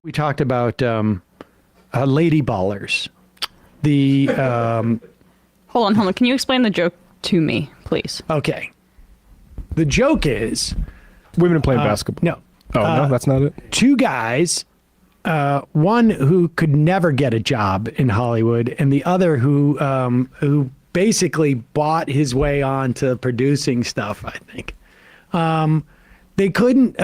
We talked about lady ballers. The Hold on. Can you explain the joke to me, please? okay. The joke is Women playing basketball. no. No, that's not it. Two guys, one who could never get a job in Hollywood, and the other who basically bought his way on to producing stuff. I think they couldn't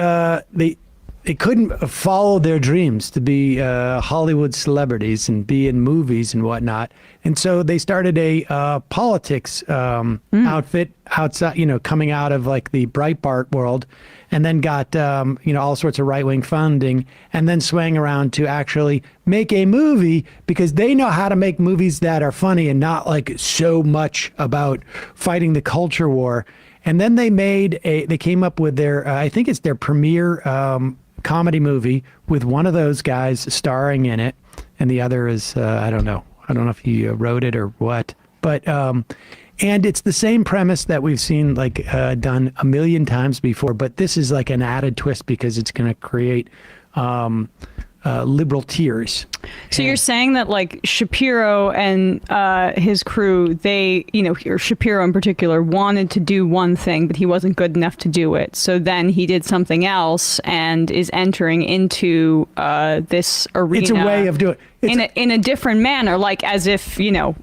follow their dreams to be Hollywood celebrities and be in movies and whatnot, and so they started a politics outfit outside, coming out of like the Breitbart world. And then got all sorts of right-wing funding, and then swang around to actually make a movie because they know how to make movies that are funny and not like so much about fighting the culture war. And then they came up with their I think it's their premiere comedy movie with one of those guys starring in it, and the other is I don't know if he wrote it or what, but. And it's the same premise that we've seen done a million times before, but this is like an added twist because it's going to create liberal tears. So you're saying that like Shapiro and his crew, or Shapiro in particular, wanted to do one thing, but he wasn't good enough to do it. So then he did something else and is entering into this arena. It's a way of doing it. In a different manner, like as if, No,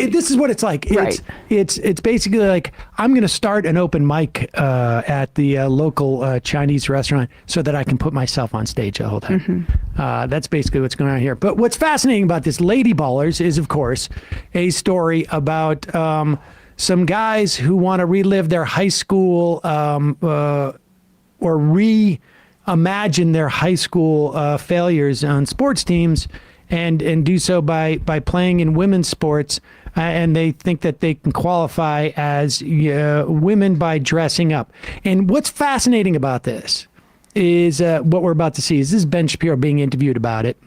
this is what it's like. Right. It's basically like I'm going to start an open mic at the local Chinese restaurant so that I can put myself on stage the whole time. Mm-hmm. That's basically what's going on here. But what's fascinating about this Lady Ballers is, of course, a story about some guys who want to relive their high school or reimagine their high school failures on sports teams. And do so by playing in women's sports, and they think that they can qualify as women by dressing up. And what's fascinating about this is what we're about to see. This is Ben Shapiro being interviewed about it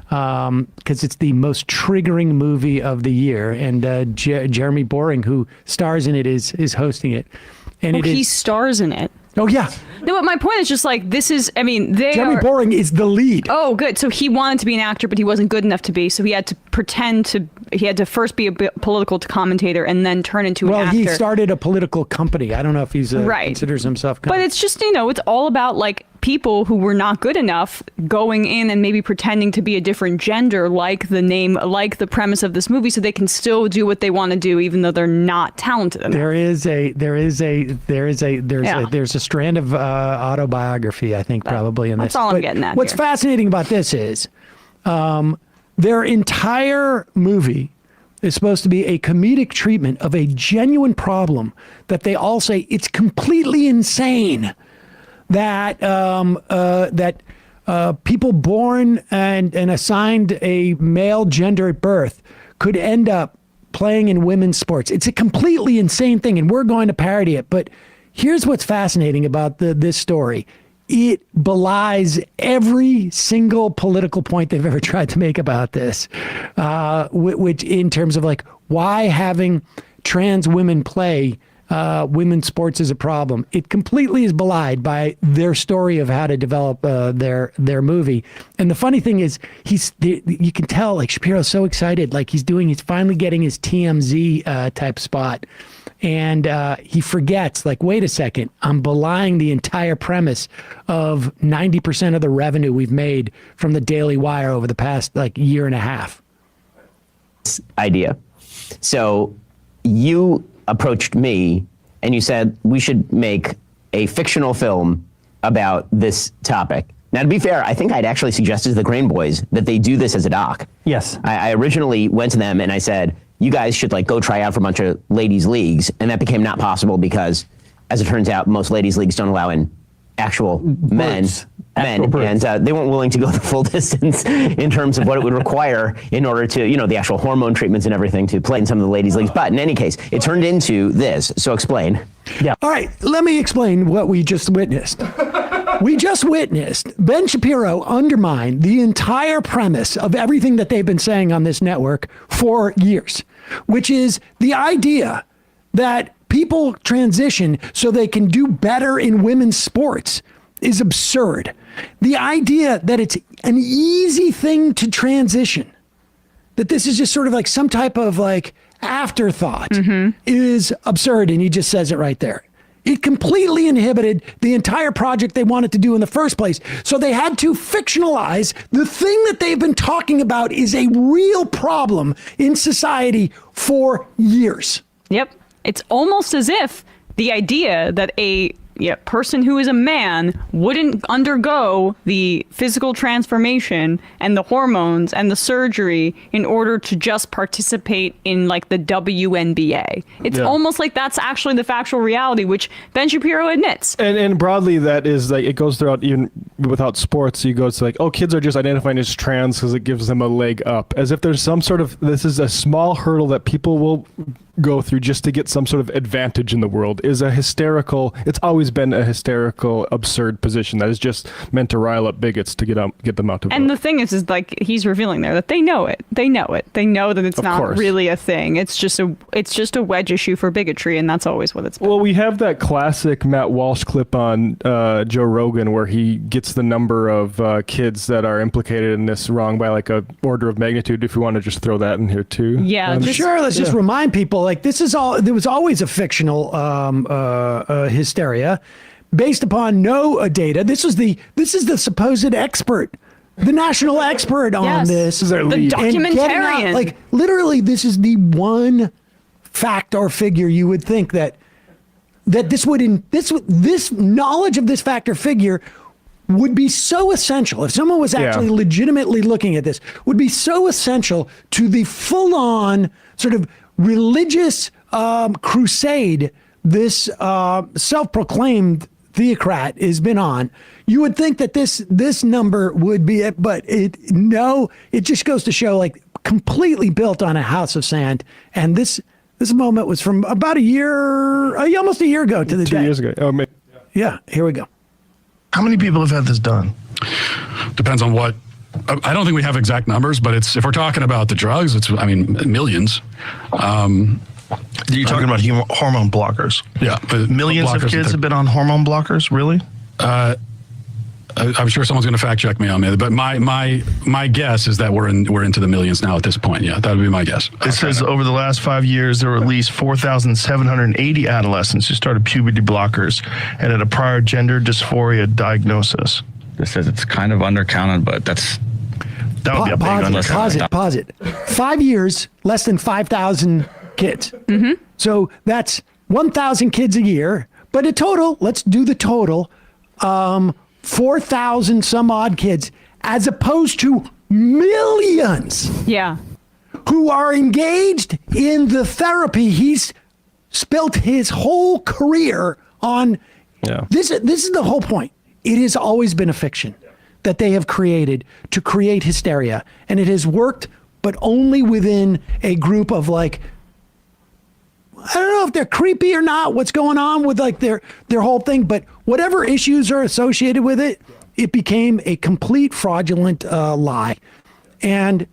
because it's the most triggering movie of the year, and Jeremy Boring, who stars in it, is hosting it. And he stars in it. Oh yeah. No, but my point is just like this is. I mean, Jeremy Boring is the lead. Oh, good. So he wanted to be an actor, but he wasn't good enough to be. So he had to pretend to. He had to first be a political commentator and then turn into an actor. Well, he started a political company. I don't know if he's considers himself. But it's just it's all about like people who were not good enough going in and maybe pretending to be a different gender, like the name, like the premise of this movie, so they can still do what they want to do, even though they're not talented enough. There's a strand of autobiography, I think, probably in this. That's all I'm getting at. What's fascinating about this is their entire movie is supposed to be a comedic treatment of a genuine problem that they all say it's completely insane that people born and assigned a male gender at birth could end up playing in women's sports. It's a completely insane thing, and we're going to parody it. But here's what's fascinating about this story. It belies every single political point they've ever tried to make about this, which in terms of like why having trans women play women's sports is a problem. It completely is belied by their story of how to develop their movie. And the funny thing is, you can tell like Shapiro's so excited, like he's finally getting his TMZ type spot. And he forgets, like, wait a second, I'm belying the entire premise of 90% of the revenue we've made from the Daily Wire over the past like year and a half. Idea. So you approached me and you said we should make a fictional film about this topic. Now, to be fair, I think I'd actually suggested to the Crane Boys that they do this as a doc. Yes. I originally went to them and I said, you guys should like go try out for a bunch of ladies leagues. And that became not possible because, as it turns out, most ladies leagues don't allow in actual men. And they weren't willing to go the full distance in terms of what it would require in order to, the actual hormone treatments and everything to play in some of the ladies' leagues. But in any case, it turned into this. So explain. Yeah. All right. Let me explain what we just witnessed. We just witnessed Ben Shapiro undermine the entire premise of everything that they've been saying on this network for years, which is the idea that people transition so they can do better in women's sports. is absurd. The idea that it's an easy thing to transition, that this is just sort of like some type of like afterthought, is absurd. And he just says it right there. It completely inhibited the entire project they wanted to do in the first place. So they had to fictionalize the thing that they've been talking about is a real problem in society for years. Yep. It's almost as if the idea that a person who is a man wouldn't undergo the physical transformation and the hormones and the surgery in order to just participate in like the WNBA. It's almost like that's actually the factual reality, which Ben Shapiro admits. And broadly, that is like, it goes throughout even without sports. You go to like, oh, kids are just identifying as trans because it gives them a leg up, as if there's some sort of, this is a small hurdle that people will go through just to get some sort of advantage in the world, is a hysterical, it's always been a hysterical, absurd position that is just meant to rile up bigots to get them out to vote. And the thing is like he's revealing there that they know it. They know it. They know that it's not really a thing. It's just a wedge issue for bigotry, and that's always what it's been. Well, we have that classic Matt Walsh clip on Joe Rogan where he gets the number of kids that are implicated in this wrong by like a order of magnitude. If you want to just throw that in here too. Yeah, sure. Let's just remind people like this is all. There was always a fictional hysteria based upon no data. This is the supposed expert, the national expert on this. This is our lead. The documentarian. Like literally, this is the one fact or figure you would think that this knowledge of this fact or figure would be so essential. If someone was actually legitimately looking at this, would be so essential to the full-on sort of religious crusade this self-proclaimed theocrat has been on. You would think that this number would be it, but it just goes to show like completely built on a house of sand. And this moment was from about almost a year ago to the day. 2 years ago. Oh, maybe. Yeah, here we go. How many people have had this done? Depends on what. I don't think we have exact numbers, but if we're talking about the drugs, millions. You're talking about hormone blockers. Yeah. Millions of kids have been on hormone blockers, really? I'm sure someone's going to fact check me on that, but my guess is that we're into the millions now at this point. Yeah, that would be my guess. It says over the last 5 years, there were at least 4,780 adolescents who started puberty blockers and had a prior gender dysphoria diagnosis. This says it's kind of undercounted, but that would be a big undercount. Pause it. 5 years, less than 5,000 kids. Mm-hmm. So that's 1,000 kids a year. But a total, let's do the total, 4,000 some odd kids, as opposed to millions. Yeah. Who are engaged in the therapy he's spent his whole career on. Yeah. This is the whole point. It has always been a fiction that they have created to create hysteria. And it has worked, but only within a group of like, I don't know if they're creepy or not, what's going on with like their whole thing, but whatever issues are associated with it, it became a complete fraudulent lie. And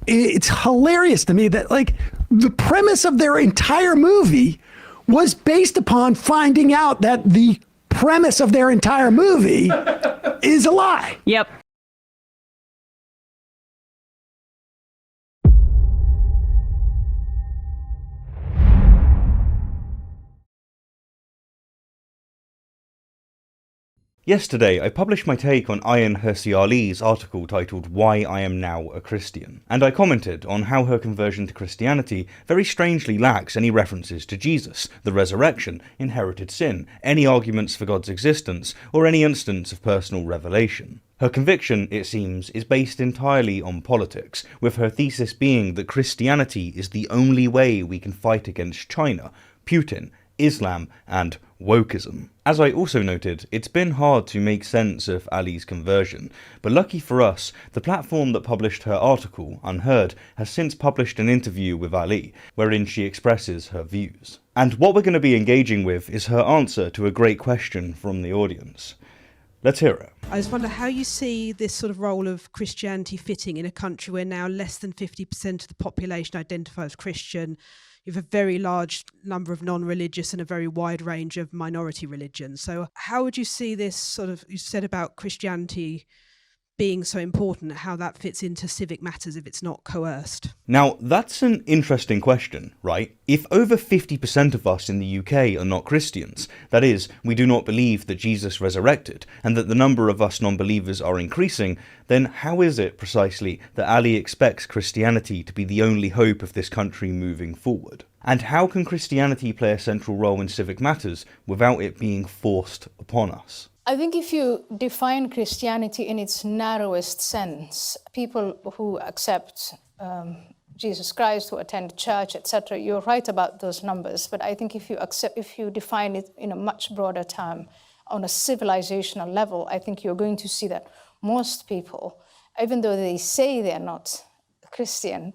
it's hilarious to me that like the premise of their entire movie was based upon finding out that the premise of their entire movie is a lie. Yep. Yesterday, I published my take on Ayaan Hirsi Ali's article titled Why I Am Now a Christian, and I commented on how her conversion to Christianity very strangely lacks any references to Jesus, the resurrection, inherited sin, any arguments for God's existence, or any instance of personal revelation. Her conviction, it seems, is based entirely on politics, with her thesis being that Christianity is the only way we can fight against China, Putin, Islam, and wokeism. As I also noted, it's been hard to make sense of Ali's conversion, but lucky for us, the platform that published her article, Unheard, has since published an interview with Ali, wherein she expresses her views. And what we're going to be engaging with is her answer to a great question from the audience. Let's hear it. I just wonder how you see this sort of role of Christianity fitting in a country where now less than 50% of the population identify as Christian. you have a very large number of non-religious and a very wide range of minority religions. So how would you see this sort of, you said about Christianity being so important, how that fits into civic matters if it's not coerced? Now, that's an interesting question, right? If over 50% of us in the UK are not Christians, that is, we do not believe that Jesus resurrected, and that the number of us non-believers are increasing, then how is it precisely that Ali expects Christianity to be the only hope of this country moving forward? And how can Christianity play a central role in civic matters without it being forced upon us? I think if you define Christianity in its narrowest sense, people who accept Jesus Christ, who attend church, etc., you're right about those numbers. But I think if you define it in a much broader term, on a civilizational level, I think you're going to see that most people, even though they say they're not Christian,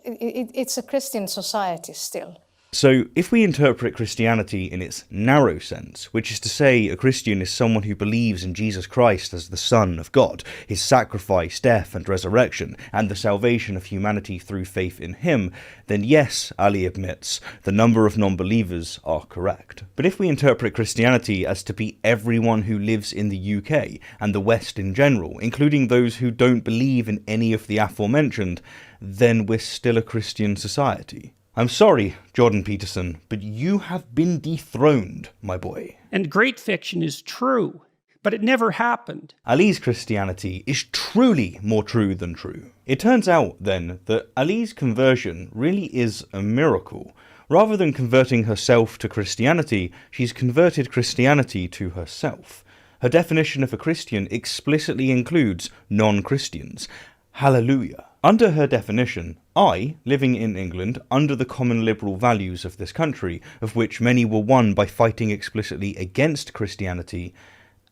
it's a Christian society still. So, if we interpret Christianity in its narrow sense, which is to say a Christian is someone who believes in Jesus Christ as the Son of God, his sacrifice, death and resurrection, and the salvation of humanity through faith in him, then yes, Ali admits, the number of non-believers are correct. But if we interpret Christianity as to be everyone who lives in the UK and the West in general, including those who don't believe in any of the aforementioned, then we're still a Christian society. I'm sorry, Jordan Peterson, but you have been dethroned, my boy. And great fiction is true, but it never happened. Ali's Christianity is truly more true than true. It turns out, then, that Ali's conversion really is a miracle. Rather than converting herself to Christianity, she's converted Christianity to herself. Her definition of a Christian explicitly includes non-Christians. Hallelujah. Under her definition, I, living in England under the common liberal values of this country, of which many were won by fighting explicitly against Christianity,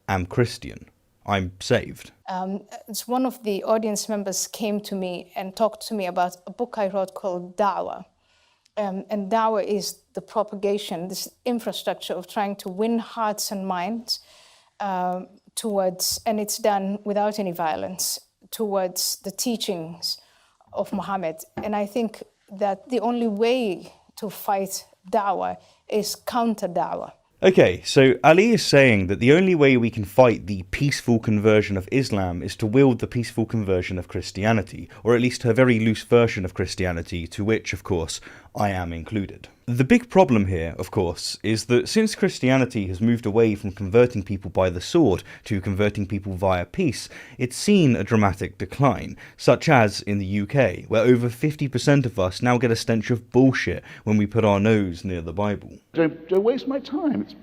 am Christian. I'm saved. It's one of the audience members came to me and talked to me about a book I wrote called Dawah. And Dawah is the propagation, this infrastructure of trying to win hearts and minds towards, and it's done without any violence, towards the teachings of Muhammad. And I think that the only way to fight da'wah is counter da'wah. Okay, so Ali is saying that the only way we can fight the peaceful conversion of Islam is to wield the peaceful conversion of Christianity, or at least her very loose version of Christianity, to which, of course, I am included. The big problem here, of course, is that since Christianity has moved away from converting people by the sword to converting people via peace, it's seen a dramatic decline, such as in the UK, where over 50% of us now get a stench of bullshit when we put our nose near the Bible. Don't waste my time. It's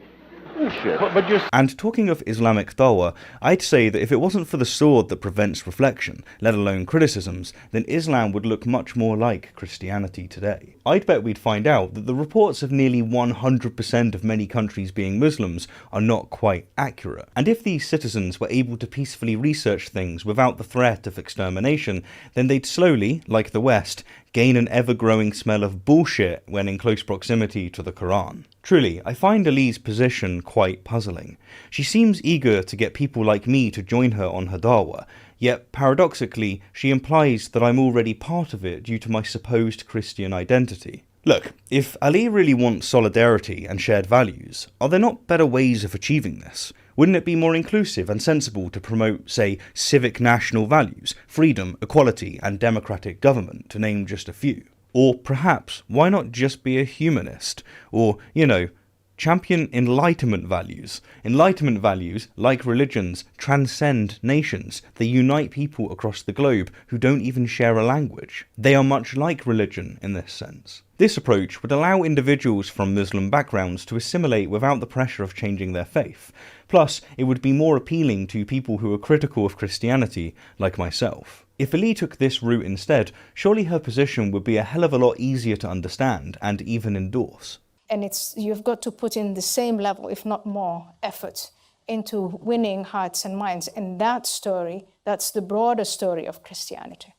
bullshit. And talking of Islamic dawah, I'd say that if it wasn't for the sword that prevents reflection, let alone criticisms, then Islam would look much more like Christianity today. I'd bet we'd find out that the reports of nearly 100% of many countries being Muslims are not quite accurate. And if these citizens were able to peacefully research things without the threat of extermination, then they'd slowly, like the West, gain an ever-growing smell of bullshit when in close proximity to the Quran. Truly, I find Ali's position quite puzzling. She seems eager to get people like me to join her on her dawah, yet paradoxically, she implies that I'm already part of it due to my supposed Christian identity. Look, if Ali really wants solidarity and shared values, are there not better ways of achieving this? Wouldn't it be more inclusive and sensible to promote, say, civic national values, freedom, equality, and democratic government, to name just a few? Or perhaps, why not just be a humanist? Or, champion Enlightenment values. Enlightenment values, like religions, transcend nations. They unite people across the globe who don't even share a language. They are much like religion in this sense. This approach would allow individuals from Muslim backgrounds to assimilate without the pressure of changing their faith. Plus, it would be more appealing to people who are critical of Christianity, like myself. If Ali took this route instead, surely her position would be a hell of a lot easier to understand and even endorse. And you've got to put in the same level, if not more, effort into winning hearts and minds. And that story, that's the broader story of Christianity.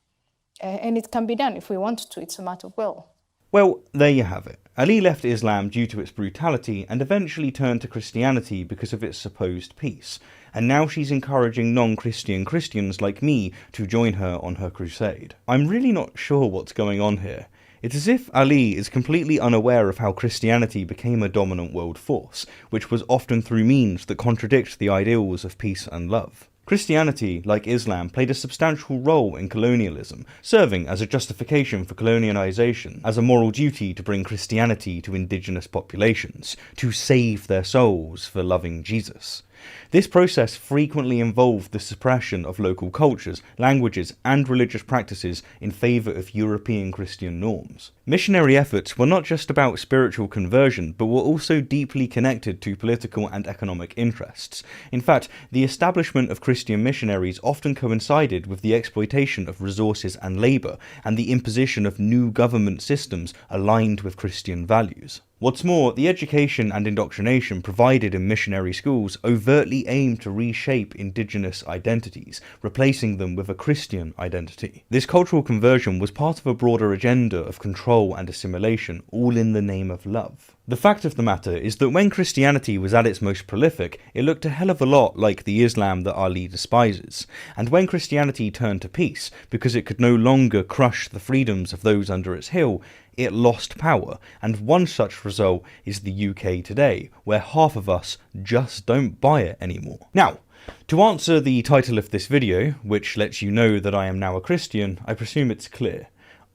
And it can be done if we want to. It's a matter of will. Well, there you have it. Ali left Islam due to its brutality and eventually turned to Christianity because of its supposed peace, and now she's encouraging non-Christian Christians like me to join her on her crusade. I'm really not sure what's going on here. It's as if Ali is completely unaware of how Christianity became a dominant world force, which was often through means that contradict the ideals of peace and love. Christianity, like Islam, played a substantial role in colonialism, serving as a justification for colonialization, as a moral duty to bring Christianity to indigenous populations, to save their souls for loving Jesus. This process frequently involved the suppression of local cultures, languages, and religious practices in favour of European Christian norms. Missionary efforts were not just about spiritual conversion, but were also deeply connected to political and economic interests. In fact, the establishment of Christian missionaries often coincided with the exploitation of resources and labour, and the imposition of new government systems aligned with Christian values. What's more, the education and indoctrination provided in missionary schools overtly aimed to reshape indigenous identities, replacing them with a Christian identity. This cultural conversion was part of a broader agenda of control and assimilation, all in the name of love. The fact of the matter is that when Christianity was at its most prolific, it looked a hell of a lot like the Islam that Ali despises. And when Christianity turned to peace, because it could no longer crush the freedoms of those under its heel, it lost power, and one such result is the UK today, where half of us just don't buy it anymore. Now, to answer the title of this video, which lets you know that I am now a Christian, I presume it's clear.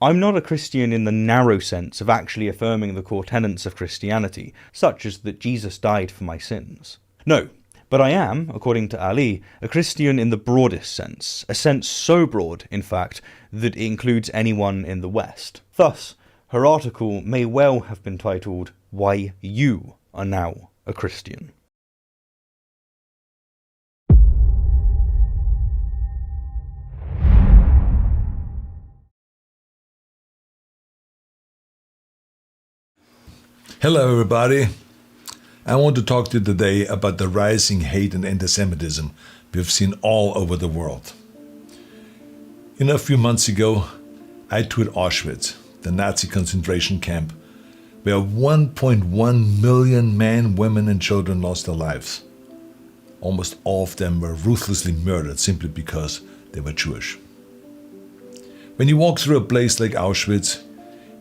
I'm not a Christian in the narrow sense of actually affirming the core tenets of Christianity, such as that Jesus died for my sins. No, but I am, according to Ali, a Christian in the broadest sense, a sense so broad, in fact, that it includes anyone in the West. Thus, her article may well have been titled, "Why You Are Now a Christian." Hello everybody. I want to talk to you today about the rising hate and anti-Semitism we've seen all over the world. A few months ago, I toured Auschwitz, the Nazi concentration camp, where 1.1 million men, women and children lost their lives. Almost all of them were ruthlessly murdered simply because they were Jewish. When you walk through a place like Auschwitz,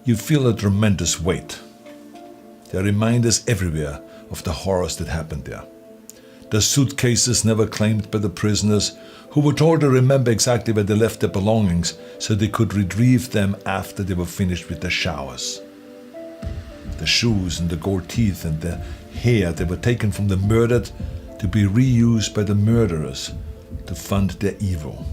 you feel a tremendous weight. There are reminders everywhere of the horrors that happened there. The suitcases never claimed by the prisoners, who were told to remember exactly where they left their belongings so they could retrieve them after they were finished with their showers. The shoes and the gold teeth and the hair that were taken from the murdered to be reused by the murderers to fund their evil.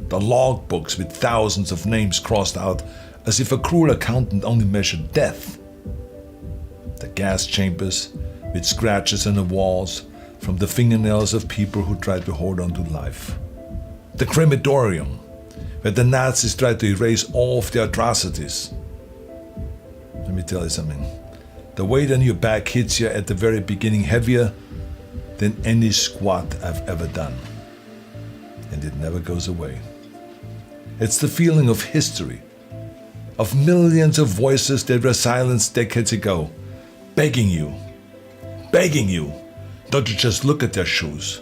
The logbooks with thousands of names crossed out as if a cruel accountant only measured death. The gas chambers with scratches on the walls from the fingernails of people who tried to hold on to life. The crematorium, where the Nazis tried to erase all of their atrocities. Let me tell you something. The weight on your back hits you at the very beginning heavier than any squat I've ever done. And it never goes away. It's the feeling of history, of millions of voices that were silenced decades ago, begging you, not to just look at their shoes,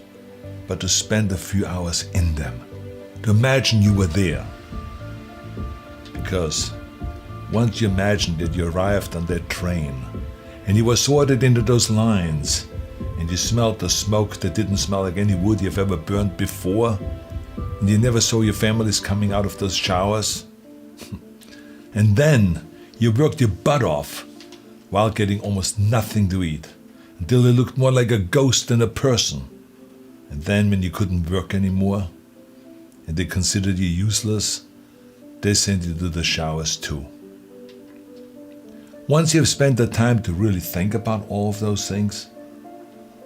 but to spend a few hours in them, to imagine you were there. Because once you imagined that you arrived on that train, and you were sorted into those lines, and you smelled the smoke that didn't smell like any wood you've ever burned before, and you never saw your families coming out of those showers, and then you worked your butt off while getting almost nothing to eat, until you looked more like a ghost than a person. And then when you couldn't work anymore, and they considered you useless, they sent you to the showers too. Once you've spent the time to really think about all of those things,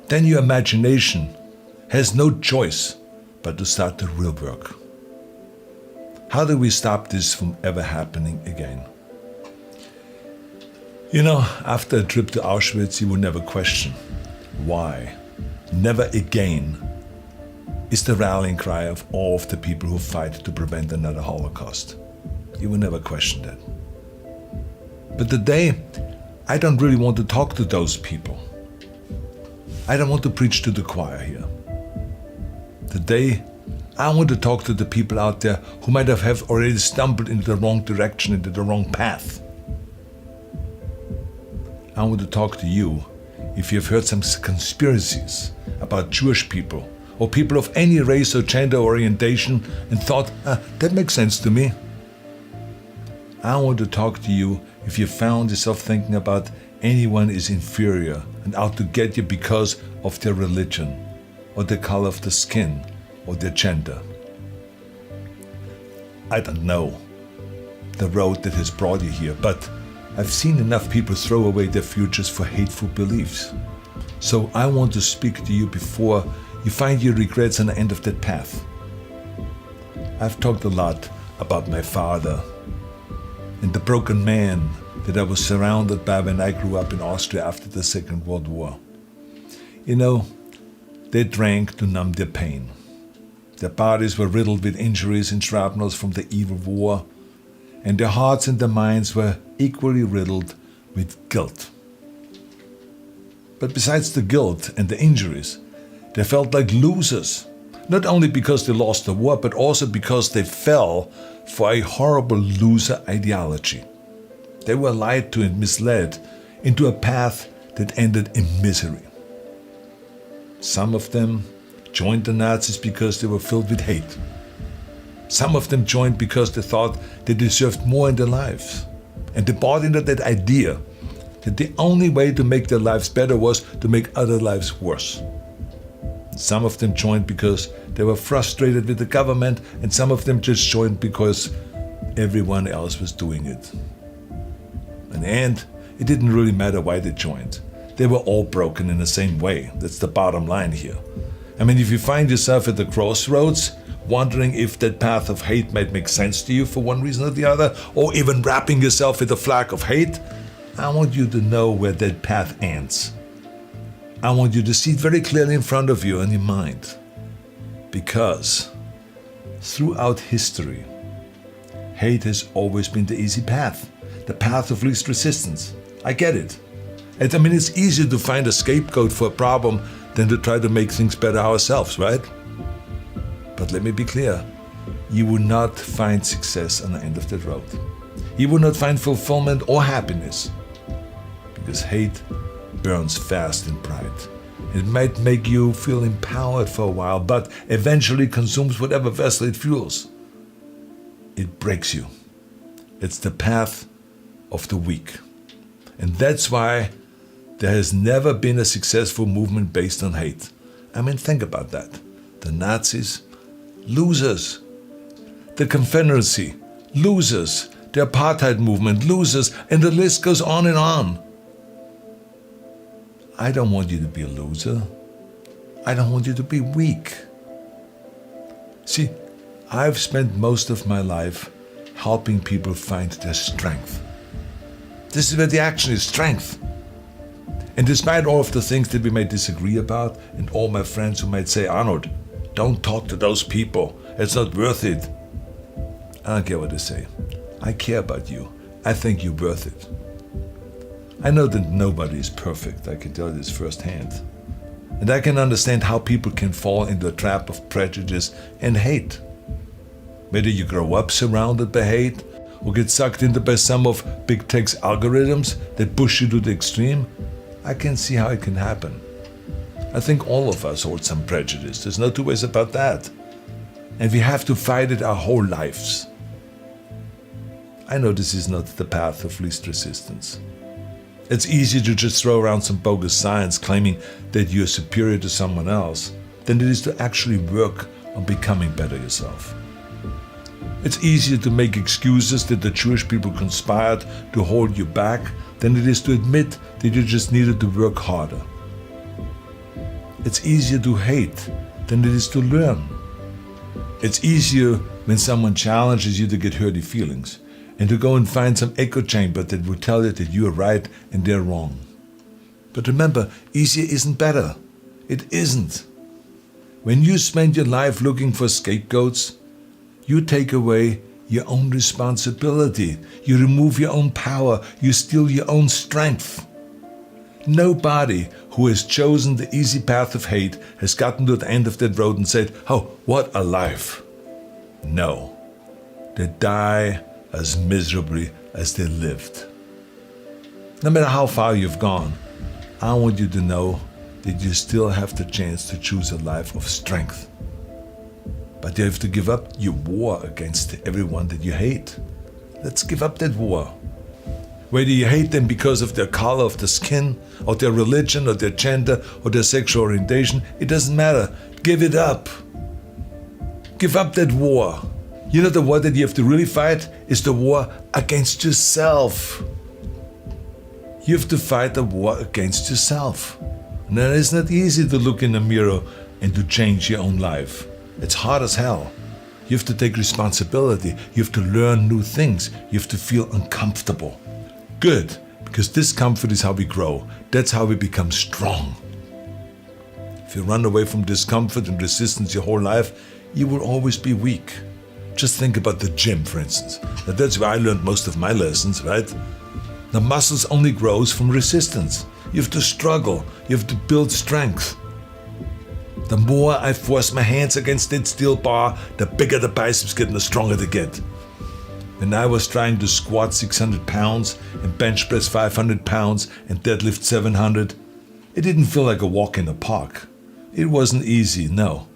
then your imagination has no choice but to start the real work. How do we stop this from ever happening again? After a trip to Auschwitz, you will never question why. Never again is the rallying cry of all of the people who fight to prevent another Holocaust. You will never question that. But today, I don't really want to talk to those people. I don't want to preach to the choir here. Today, I want to talk to the people out there who might have already stumbled into the wrong direction, into the wrong path. I want to talk to you if you've heard some conspiracies about Jewish people or people of any race or gender orientation and thought, that makes sense to me. I want to talk to you if you found yourself thinking about anyone is inferior and out to get you because of their religion or the color of the skin or their gender. I don't know the road that has brought you here, but I've seen enough people throw away their futures for hateful beliefs. So I want to speak to you before you find your regrets on the end of that path. I've talked a lot about my father and the broken man that I was surrounded by when I grew up in Austria after the Second World War. You know, they drank to numb their pain. Their bodies were riddled with injuries and shrapnels from the evil war, and their hearts and their minds were equally riddled with guilt. But besides the guilt and the injuries, they felt like losers, not only because they lost the war, but also because they fell for a horrible loser ideology. They were lied to and misled into a path that ended in misery. Some of them joined the Nazis because they were filled with hate. Some of them joined because they thought they deserved more in their lives. And they bought into that idea that the only way to make their lives better was to make other lives worse. Some of them joined because they were frustrated with the government, and some of them just joined because everyone else was doing it. In the end, it didn't really matter why they joined. They were all broken in the same way. That's the bottom line here. I mean, if you find yourself at the crossroads, wondering if that path of hate might make sense to you for one reason or the other, or even wrapping yourself with a flag of hate, I want you to know where that path ends. I want you to see it very clearly in front of you in your mind. Because throughout history, hate has always been the easy path, the path of least resistance. I get it. And I mean, it's easier to find a scapegoat for a problem than to try to make things better ourselves, right? But let me be clear, you will not find success on the end of that road. You will not find fulfillment or happiness, because hate burns fast and bright. It might make you feel empowered for a while, but eventually consumes whatever vessel it fuels. It breaks you. It's the path of the weak. And that's why there has never been a successful movement based on hate. I mean, think about that. The Nazis, losers. The Confederacy, losers. The apartheid movement, losers. And the list goes on and on. I don't want you to be a loser. I don't want you to be weak. See, I've spent most of my life helping people find their strength. This is where the action is, strength. And despite all of the things that we may disagree about, and all my friends who might say, Arnold, don't talk to those people, it's not worth it. I don't care what they say. I care about you. I think you're worth it. I know that nobody is perfect, I can tell you this firsthand. And I can understand how people can fall into a trap of prejudice and hate. Whether you grow up surrounded by hate, or get sucked into by some of big tech's algorithms that push you to the extreme, I can see how it can happen. I think all of us hold some prejudice, there's no two ways about that. And we have to fight it our whole lives. I know this is not the path of least resistance. It's easier to just throw around some bogus science claiming that you're superior to someone else than it is to actually work on becoming better yourself. It's easier to make excuses that the Jewish people conspired to hold you back than it is to admit that you just needed to work harder. It's easier to hate than it is to learn. It's easier when someone challenges you to get hurty feelings and to go and find some echo chamber that will tell you that you are right and they're wrong. But remember, easier isn't better. It isn't. When you spend your life looking for scapegoats, you take away your own responsibility. You remove your own power. You steal your own strength. Nobody who has chosen the easy path of hate has gotten to the end of that road and said, "Oh, what a life." No. They die as miserably as they lived. No matter how far you've gone, I want you to know that you still have the chance to choose a life of strength. But you have to give up your war against everyone that you hate. Let's give up that war. Whether you hate them because of their color of the skin, or their religion, or their gender, or their sexual orientation, it doesn't matter. Give it up. Give up that war. You know, the war that you have to really fight is the war against yourself. You have to fight a war against yourself. And it is not easy to look in the mirror and to change your own life. It's hard as hell. You have to take responsibility. You have to learn new things. You have to feel uncomfortable. Good, because discomfort is how we grow. That's how we become strong. If you run away from discomfort and resistance your whole life, you will always be weak. Just think about the gym, for instance. Now, that's where I learned most of my lessons, right? The muscles only grows from resistance. You have to struggle. You have to build strength. The more I force my hands against that steel bar, the bigger the biceps get and the stronger they get. When I was trying to squat 600 pounds and bench press 500 pounds and deadlift 700, it didn't feel like a walk in the park. It wasn't easy, no.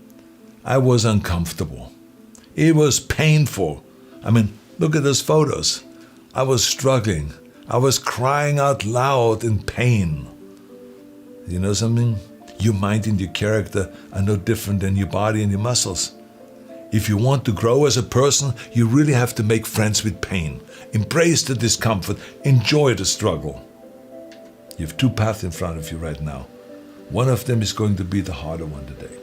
I was uncomfortable. It was painful. I mean, look at those photos. I was struggling. I was crying out loud in pain. You know something? Your mind and your character are no different than your body and your muscles. If you want to grow as a person, you really have to make friends with pain. Embrace the discomfort. Enjoy the struggle. You have two paths in front of you right now. One of them is going to be the harder one today.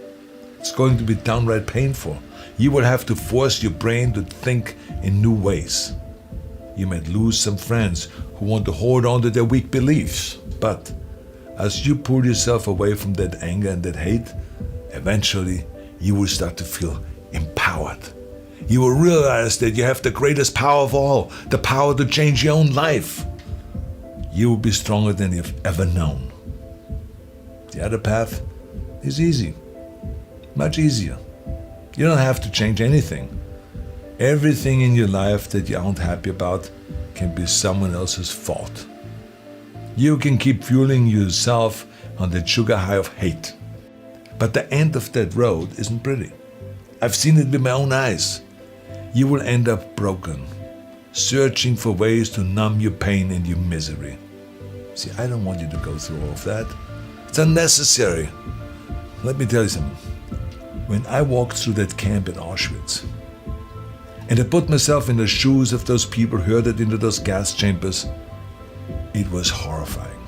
It's going to be downright painful. You will have to force your brain to think in new ways. You might lose some friends who want to hold on to their weak beliefs. But as you pull yourself away from that anger and that hate, eventually you will start to feel empowered. You will realize that you have the greatest power of all, the power to change your own life. You will be stronger than you've ever known. The other path is easy, much easier. You don't have to change anything. Everything in your life that you aren't happy about can be someone else's fault. You can keep fueling yourself on that sugar high of hate. But the end of that road isn't pretty. I've seen it with my own eyes. You will end up broken, searching for ways to numb your pain and your misery. See, I don't want you to go through all of that. It's unnecessary. Let me tell you something. When I walked through that camp in Auschwitz, and I put myself in the shoes of those people herded into those gas chambers, it was horrifying.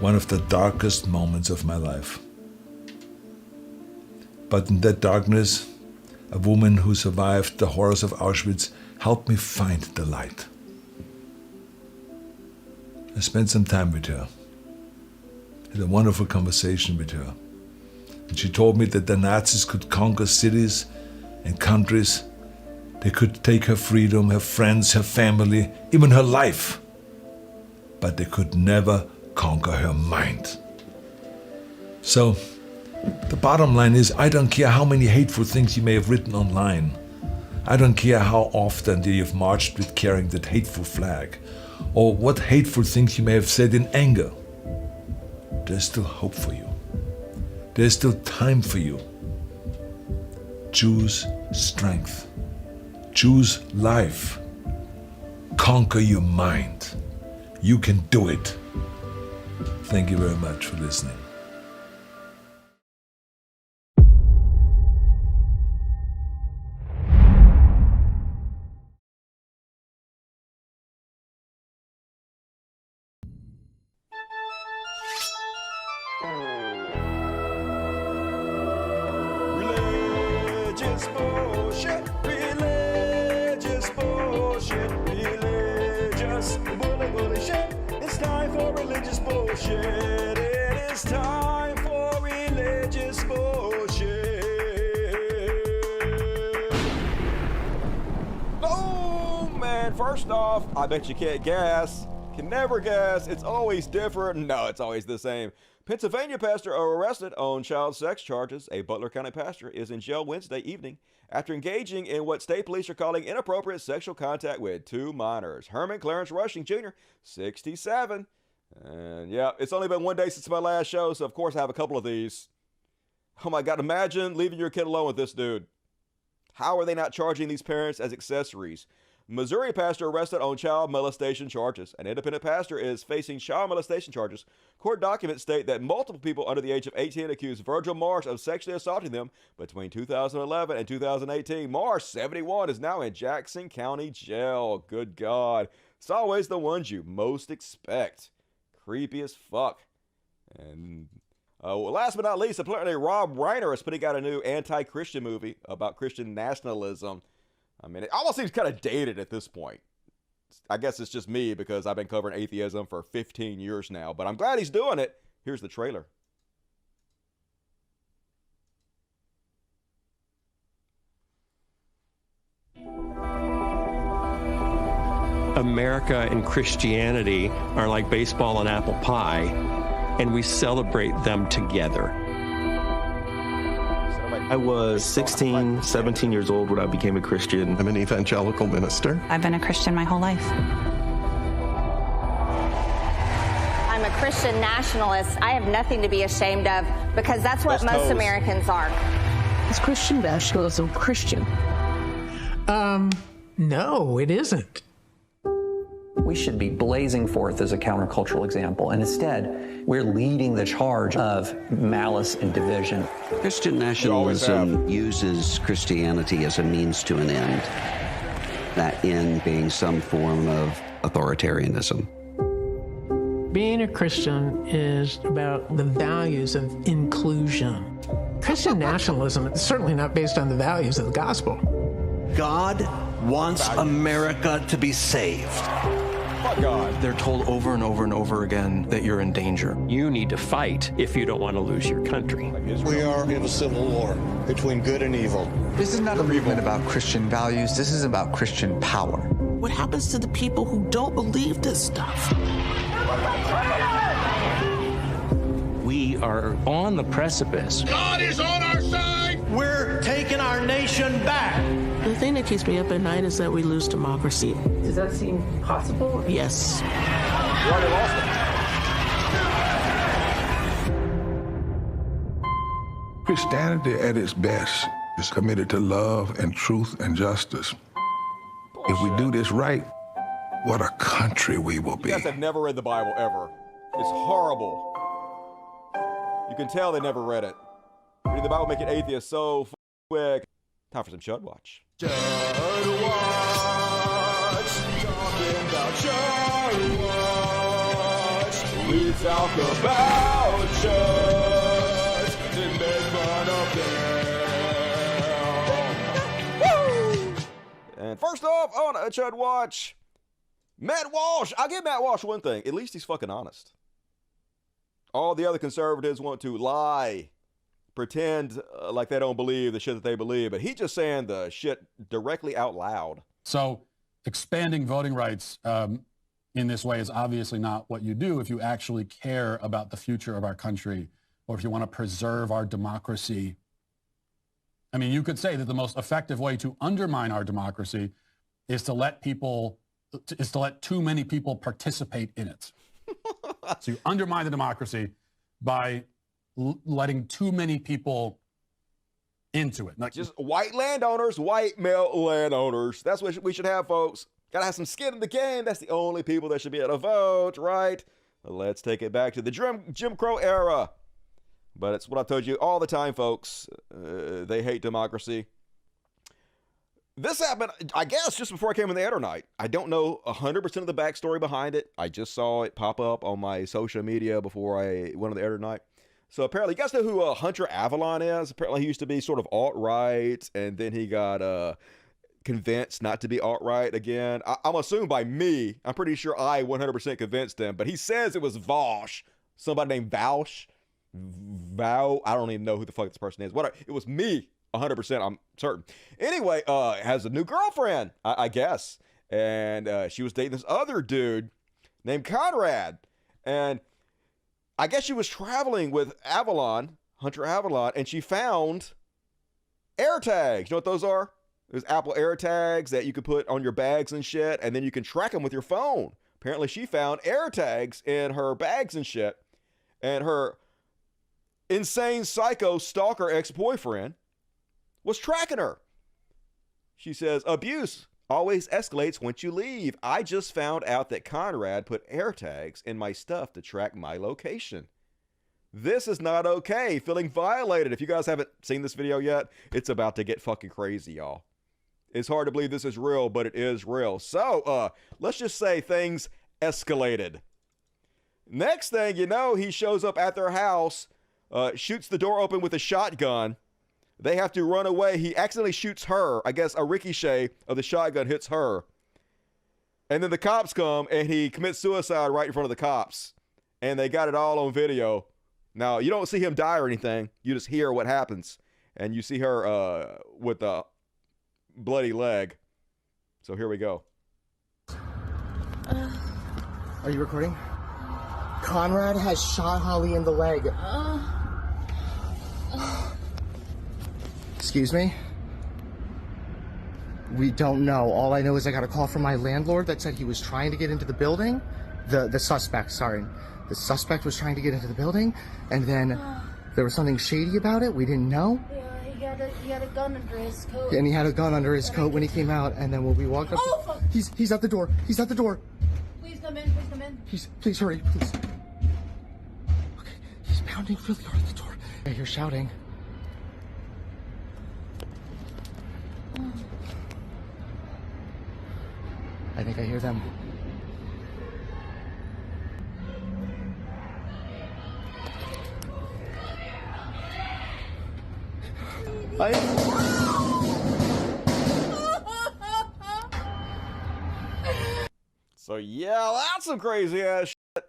One of the darkest moments of my life. But in that darkness, a woman who survived the horrors of Auschwitz helped me find the light. I spent some time with her. Had a wonderful conversation with her. And she told me that the Nazis could conquer cities and countries. They could take her freedom, her friends, her family, even her life. But they could never conquer her mind. So, the bottom line is, I don't care how many hateful things you may have written online. I don't care how often you've marched with carrying that hateful flag, or what hateful things you may have said in anger. There's still hope for you. There's still time for you. Choose strength. Choose life. Conquer your mind. You can do it. Thank you very much for listening. Religious bullshit, religious bullshit, religious bullshit. It's time for religious bullshit. It is time for religious bullshit. And first off, I bet you can't guess. Can never guess. It's always different. No, it's always the same. Pennsylvania pastor arrested on child sex charges. A Butler County pastor is in jail Wednesday evening after engaging in what state police are calling inappropriate sexual contact with 2 minors. Herman Clarence Rushing Jr., 67. And yeah, it's only been 1 day since my last show, so of course I have a couple of these. Oh my God, imagine leaving your kid alone with this dude. How are they not charging these parents as accessories? Missouri pastor arrested on child molestation charges. An independent pastor is facing child molestation charges. Court documents state that multiple people under the age of 18 accused Virgil Marsh of sexually assaulting them between 2011 and 2018. Marsh, 71, is now in Jackson County Jail. Good God. It's always the ones you most expect. Creepy as fuck. And last but not least, apparently Rob Reiner is putting out a new anti-Christian movie about Christian nationalism. I mean, it almost seems kind of dated at this point. I guess it's just me because I've been covering atheism for 15 years now, but I'm glad he's doing it. Here's the trailer. America and Christianity are like baseball and apple pie, and we celebrate them together. I was 16, 17 years old when I became a Christian. I'm an evangelical minister. I've been a Christian my whole life. I'm a Christian nationalist. I have nothing to be ashamed of because that's what most Americans are. Is Christian nationalism Christian? No, it isn't. We should be blazing forth as a countercultural example, and instead, we're leading the charge of malice and division. Christian nationalism uses Christianity as a means to an end, that end being some form of authoritarianism. Being a Christian is about the values of inclusion. Christian nationalism is certainly not based on the values of the gospel. God wants America to be saved. God. They're told over and over and over again that you're in danger. You need to fight if you don't want to lose your country. We are in a civil war between good and evil. This is not a movement about Christian values. This is about Christian power. What happens to the people who don't believe this stuff? We are on the precipice. God is on our side. We're taking our nation back. The thing that keeps me up at night is that we lose democracy. Does that seem possible? Yes. You already lost it. Christianity at its best is committed to love and truth and justice. If we do this right, what a country we will be. You guys have never read the Bible ever. It's horrible. You can tell they never read it. Reading the Bible make an atheist so quick. Time for some Chud Watch. Chud Watch, talking about Chud Watch. We talk about Chuds and make fun of them. Woo! And first off on a Chud Watch, Matt Walsh. I'll give Matt Walsh one thing. At least he's fucking honest. All the other conservatives want to lie, pretend like they don't believe the shit that they believe, but he's just saying the shit directly out loud. So expanding voting rights in this way is obviously not what you do if you actually care about the future of our country or if you want to preserve our democracy. I mean, you could say that the most effective way to undermine our democracy is to let too many people participate in it. So you undermine the democracy by letting too many people into it. Like, just white landowners, white male landowners. That's what we should have, folks. Gotta have some skin in the game. That's the only people that should be able to vote, right? Let's take it back to the Jim Crow era. But it's what I've told you all the time, folks. They hate democracy. This happened, I guess, just before I came in the air tonight. I don't know 100% of the backstory behind it. I just saw it pop up on my social media before I went on the air tonight. So apparently, you guys know who Hunter Avalon is? Apparently, he used to be sort of alt-right, and then he got convinced not to be alt-right again. I'm assuming by me. I'm pretty sure I 100% convinced him, but he says it was Vaush. Somebody named Vaush. I don't even know who the fuck this person is. Whatever. It was me. 100%, I'm certain. Anyway, has a new girlfriend, I guess. and she was dating this other dude named Conrad. And I guess she was traveling with Avalon, Hunter Avalon, and she found AirTags. You know what those are? There's Apple AirTags that you can put on your bags and shit, and then you can track them with your phone. Apparently, she found AirTags in her bags and shit, and her insane psycho stalker ex-boyfriend was tracking her. She says, abuse always escalates once you leave. I just found out that Conrad put AirTags in my stuff to track my location. This is not okay. Feeling violated. If you guys haven't seen this video yet, it's about to get fucking crazy, y'all. It's hard to believe this is real, but it is real. So, let's just say things escalated. Next thing you know, he shows up at their house, shoots the door open with a shotgun. They have to run away. He accidentally shoots her. I guess a ricochet of the shotgun hits her. And then the cops come, and he commits suicide right in front of the cops. And they got it all on video. Now, you don't see him die or anything. You just hear what happens. And you see her with a bloody leg. So here we go. Are you recording? Conrad has shot Holly in the leg. Excuse me? We don't know. All I know is I got a call from my landlord that said he was trying to get into the building. The suspect, sorry. The suspect was trying to get into the building, and then there was something shady about it. We didn't know. Yeah, he had a gun under his coat. And he had a gun under his coat when he came out, and then when we walked up... Oh, fuck! He's at the door. He's at the door. Please come in, please come in. Please hurry, please. Okay, he's pounding really hard at the door. I hear shouting. I think I hear them. So yeah, that's some crazy ass shit.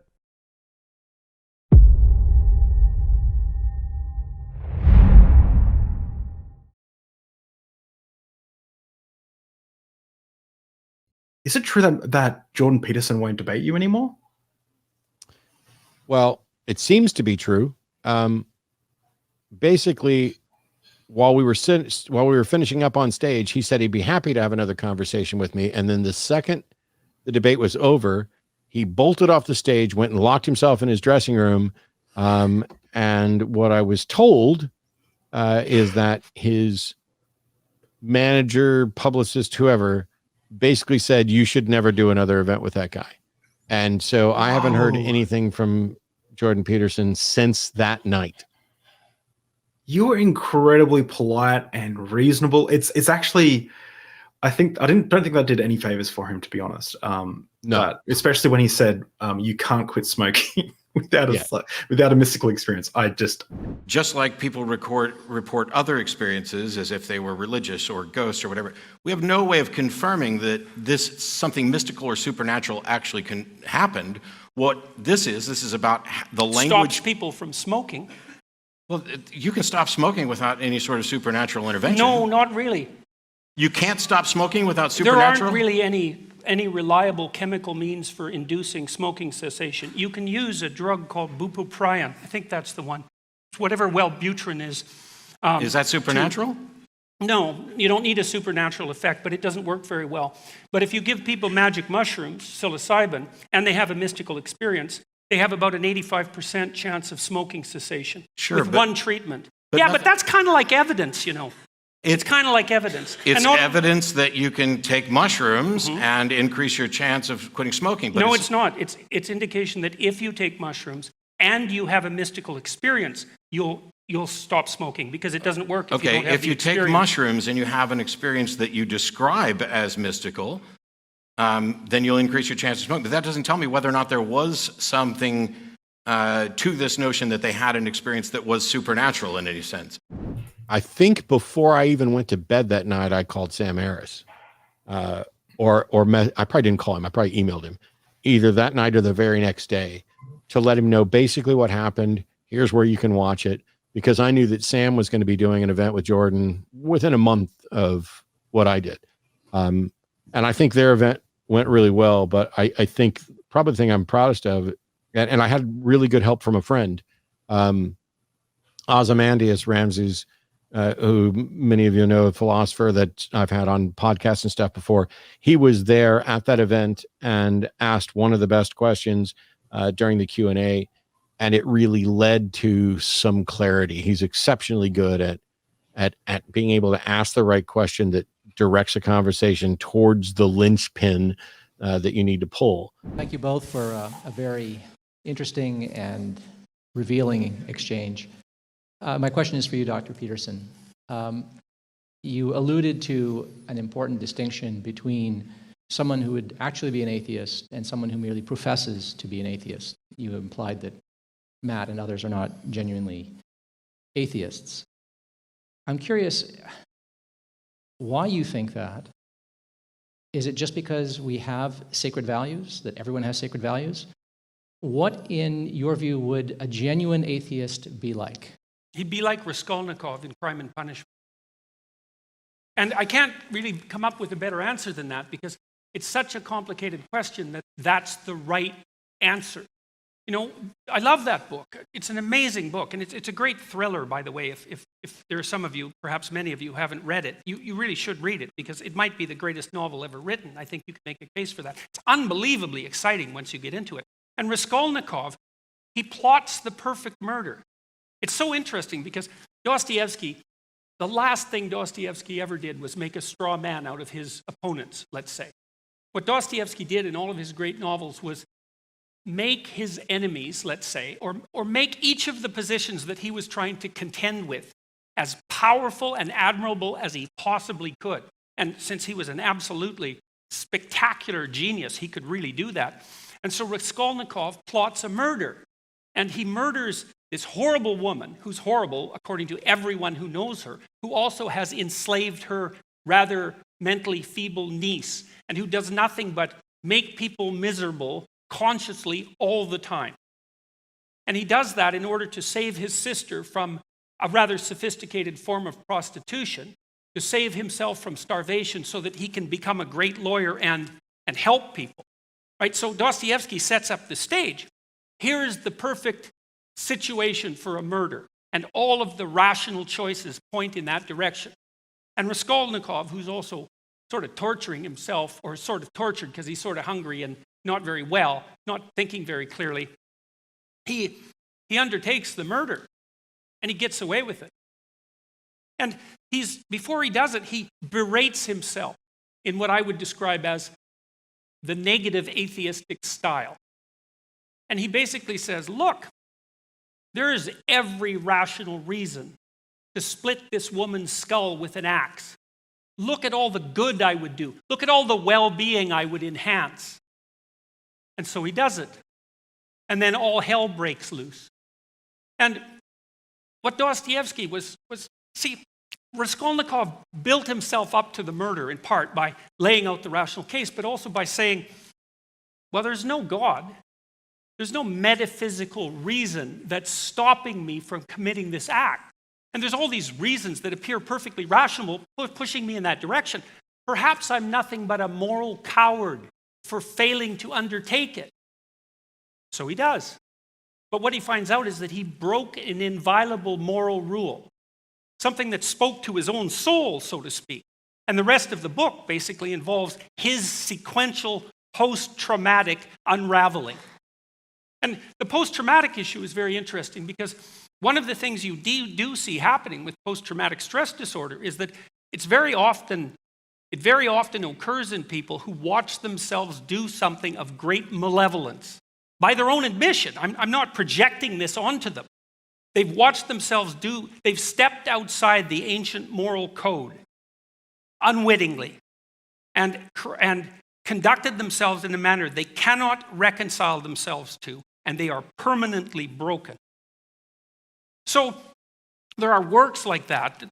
Is it true that Jordan Peterson won't debate you anymore? Well, it seems to be true. Basically, while we were finishing up on stage, he said he'd be happy to have another conversation with me. And then the second the debate was over, he bolted off the stage, went and locked himself in his dressing room. And what I was told is that his manager, publicist, whoever, basically said, you should never do another event with that guy. And so I haven't heard anything from Jordan Peterson since that night. You were incredibly polite and reasonable. It's actually, I don't think that did any favors for him, to be honest. No, but especially when he said you can't quit smoking without a mystical experience. Just like people report other experiences as if they were religious or ghosts or whatever, we have no way of confirming that this something mystical or supernatural actually happened. What this is about the language. Stops people from smoking. Well, you can stop smoking without any sort of supernatural intervention. No, not really. You can't stop smoking without supernatural? There aren't really any reliable chemical means for inducing smoking cessation. You can use a drug called bupropion. I think that's the one. It's whatever Wellbutrin is. Is that supernatural? No, you don't need a supernatural effect, but it doesn't work very well. But if you give people magic mushrooms, psilocybin, and they have a mystical experience, they have about an 85% chance of smoking cessation with one treatment. But that's kind of like evidence, you know. It's kind of like evidence. It's evidence that you can take mushrooms and increase your chance of quitting smoking. But no, it's not. It's indication that if you take mushrooms and you have a mystical experience, you'll stop smoking, because it doesn't work if you don't have if you take mushrooms and you have an experience that you describe as mystical, then you'll increase your chance of smoking. But that doesn't tell me whether or not there was something to this notion that they had an experience that was supernatural in any sense. I think before I even went to bed that night, I called Sam Harris, I probably didn't call him. I probably emailed him either that night or the very next day to let him know basically what happened. Here's where you can watch it, because I knew that Sam was going to be doing an event with Jordan within a month of what I did. And I think their event went really well. But I think probably the thing I'm proudest of, and I had really good help from a friend, Ozymandias Ramses, who many of you know, a philosopher that I've had on podcasts and stuff before. He was there at that event and asked one of the best questions during the Q&A, and it really led to some clarity. He's exceptionally good at being able to ask the right question that directs a conversation towards the linchpin that you need to pull. Thank you both for a very interesting and revealing exchange. My question is for you, Dr. Peterson. You alluded to an important distinction between someone who would actually be an atheist and someone who merely professes to be an atheist. You implied that Matt and others are not genuinely atheists. I'm curious why you think that. Is it just because we have sacred values, that everyone has sacred values? What, in your view, would a genuine atheist be like? He'd be like Raskolnikov in Crime and Punishment. And I can't really come up with a better answer than that, because it's such a complicated question that that's the right answer. You know, I love that book. It's an amazing book, and it's a great thriller, by the way. If there are some of you, perhaps many of you, who haven't read it, you really should read it, because it might be the greatest novel ever written. I think you can make a case for that. It's unbelievably exciting once you get into it. And Raskolnikov, he plots the perfect murder. It's so interesting because Dostoevsky, the last thing Dostoevsky ever did was make a straw man out of his opponents, let's say. What Dostoevsky did in all of his great novels was make his enemies, let's say, or make each of the positions that he was trying to contend with as powerful and admirable as he possibly could. And since he was an absolutely spectacular genius, he could really do that. And so Raskolnikov plots a murder, and he murders this horrible woman, who's horrible according to everyone who knows her, who also has enslaved her rather mentally feeble niece, and who does nothing but make people miserable consciously all the time. And he does that in order to save his sister from a rather sophisticated form of prostitution, to save himself from starvation so that he can become a great lawyer and help people. Right? So Dostoevsky sets up the stage. Here is the perfect situation for a murder, and all of the rational choices point in that direction. And Raskolnikov, who's also sort of torturing himself, or sort of tortured because he's sort of hungry and not very well, not thinking very clearly, he undertakes the murder, and he gets away with it. And before he does it, he berates himself in what I would describe as the negative atheistic style. And he basically says, look, there is every rational reason to split this woman's skull with an axe. Look at all the good I would do. Look at all the well-being I would enhance. And so he does it. And then all hell breaks loose. And what Dostoevsky was Raskolnikov built himself up to the murder in part by laying out the rational case, but also by saying, well, there's no God. There's no metaphysical reason that's stopping me from committing this act. And there's all these reasons that appear perfectly rational, pushing me in that direction. Perhaps I'm nothing but a moral coward for failing to undertake it. So he does. But what he finds out is that he broke an inviolable moral rule, something that spoke to his own soul, so to speak. And the rest of the book basically involves his sequential post-traumatic unraveling. And the post-traumatic issue is very interesting because one of the things you do see happening with post-traumatic stress disorder is that it very often occurs in people who watch themselves do something of great malevolence. By their own admission, I'm not projecting this onto them. They've watched themselves they've stepped outside the ancient moral code unwittingly and conducted themselves in a manner they cannot reconcile themselves to, and they are permanently broken. So there are works like that,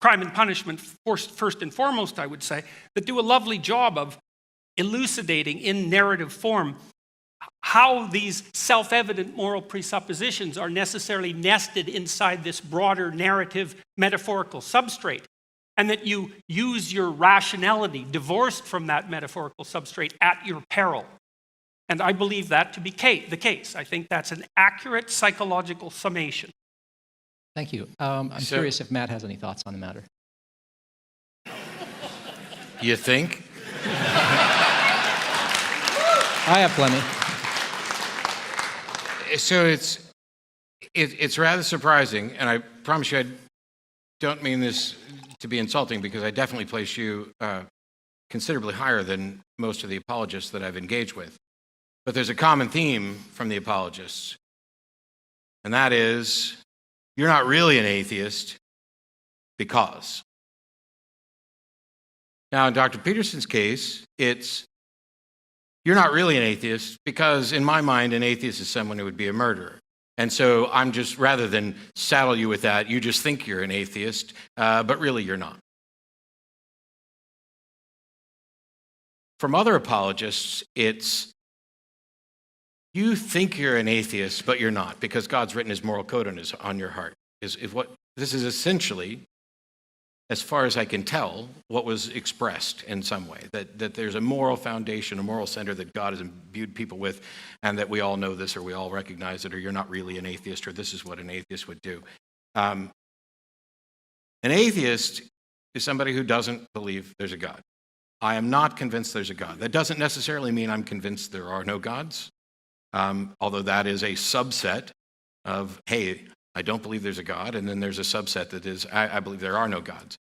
Crime and Punishment, first and foremost, I would say, that do a lovely job of elucidating in narrative form how these self-evident moral presuppositions are necessarily nested inside this broader narrative metaphorical substrate. and that you use your rationality divorced from that metaphorical substrate at your peril. And I believe that to be the case. I think that's an accurate psychological summation. Thank you. I'm curious if Matt has any thoughts on the matter. You think? I have plenty. So it's rather surprising, and I promise you I don't mean this to be insulting, because I definitely place you considerably higher than most of the apologists that I've engaged with. But there's a common theme from the apologists, and that is, you're not really an atheist because. Now, in Dr. Peterson's case, it's, you're not really an atheist because, in my mind, an atheist is someone who would be a murderer. And so I'm just, rather than saddle you with that, you just think you're an atheist, but really you're not. From other apologists, it's, you think you're an atheist, but you're not, because God's written his moral code on your heart. This is essentially, as far as I can tell, what was expressed in some way, that there's a moral foundation, a moral center that God has imbued people with, and that we all know this, or we all recognize it, or you're not really an atheist, or this is what an atheist would do. An atheist is somebody who doesn't believe there's a God. I am not convinced there's a God. That doesn't necessarily mean I'm convinced there are no gods, although that is a subset of, hey, I don't believe there's a God, and then there's a subset that is, I believe there are no gods.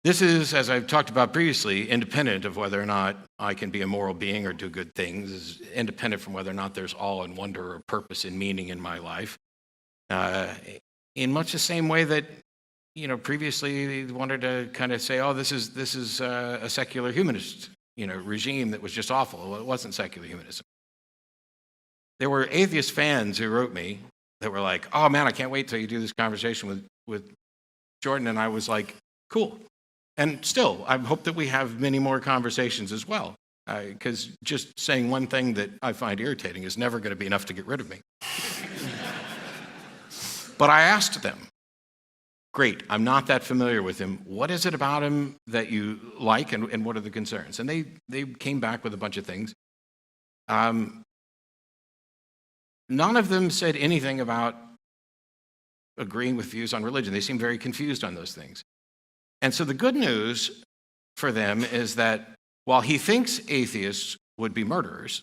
This is, as I've talked about previously, independent of whether or not I can be a moral being or do good things, is independent from whether or not there's awe and wonder or purpose and meaning in my life. In much the same way that, previously they wanted to kind of say, oh, this is a secular humanist, regime that was just awful. Well, it wasn't secular humanism. There were atheist fans who wrote me that were like, oh man, I can't wait till you do this conversation with Jordan. And I was like, cool. And still, I hope that we have many more conversations as well, because just saying one thing that I find irritating is never going to be enough to get rid of me. But I asked them, great, I'm not that familiar with him. What is it about him that you like, and what are the concerns? And they came back with a bunch of things. None of them said anything about agreeing with views on religion. They seemed very confused on those things. And so the good news for them is that while he thinks atheists would be murderers,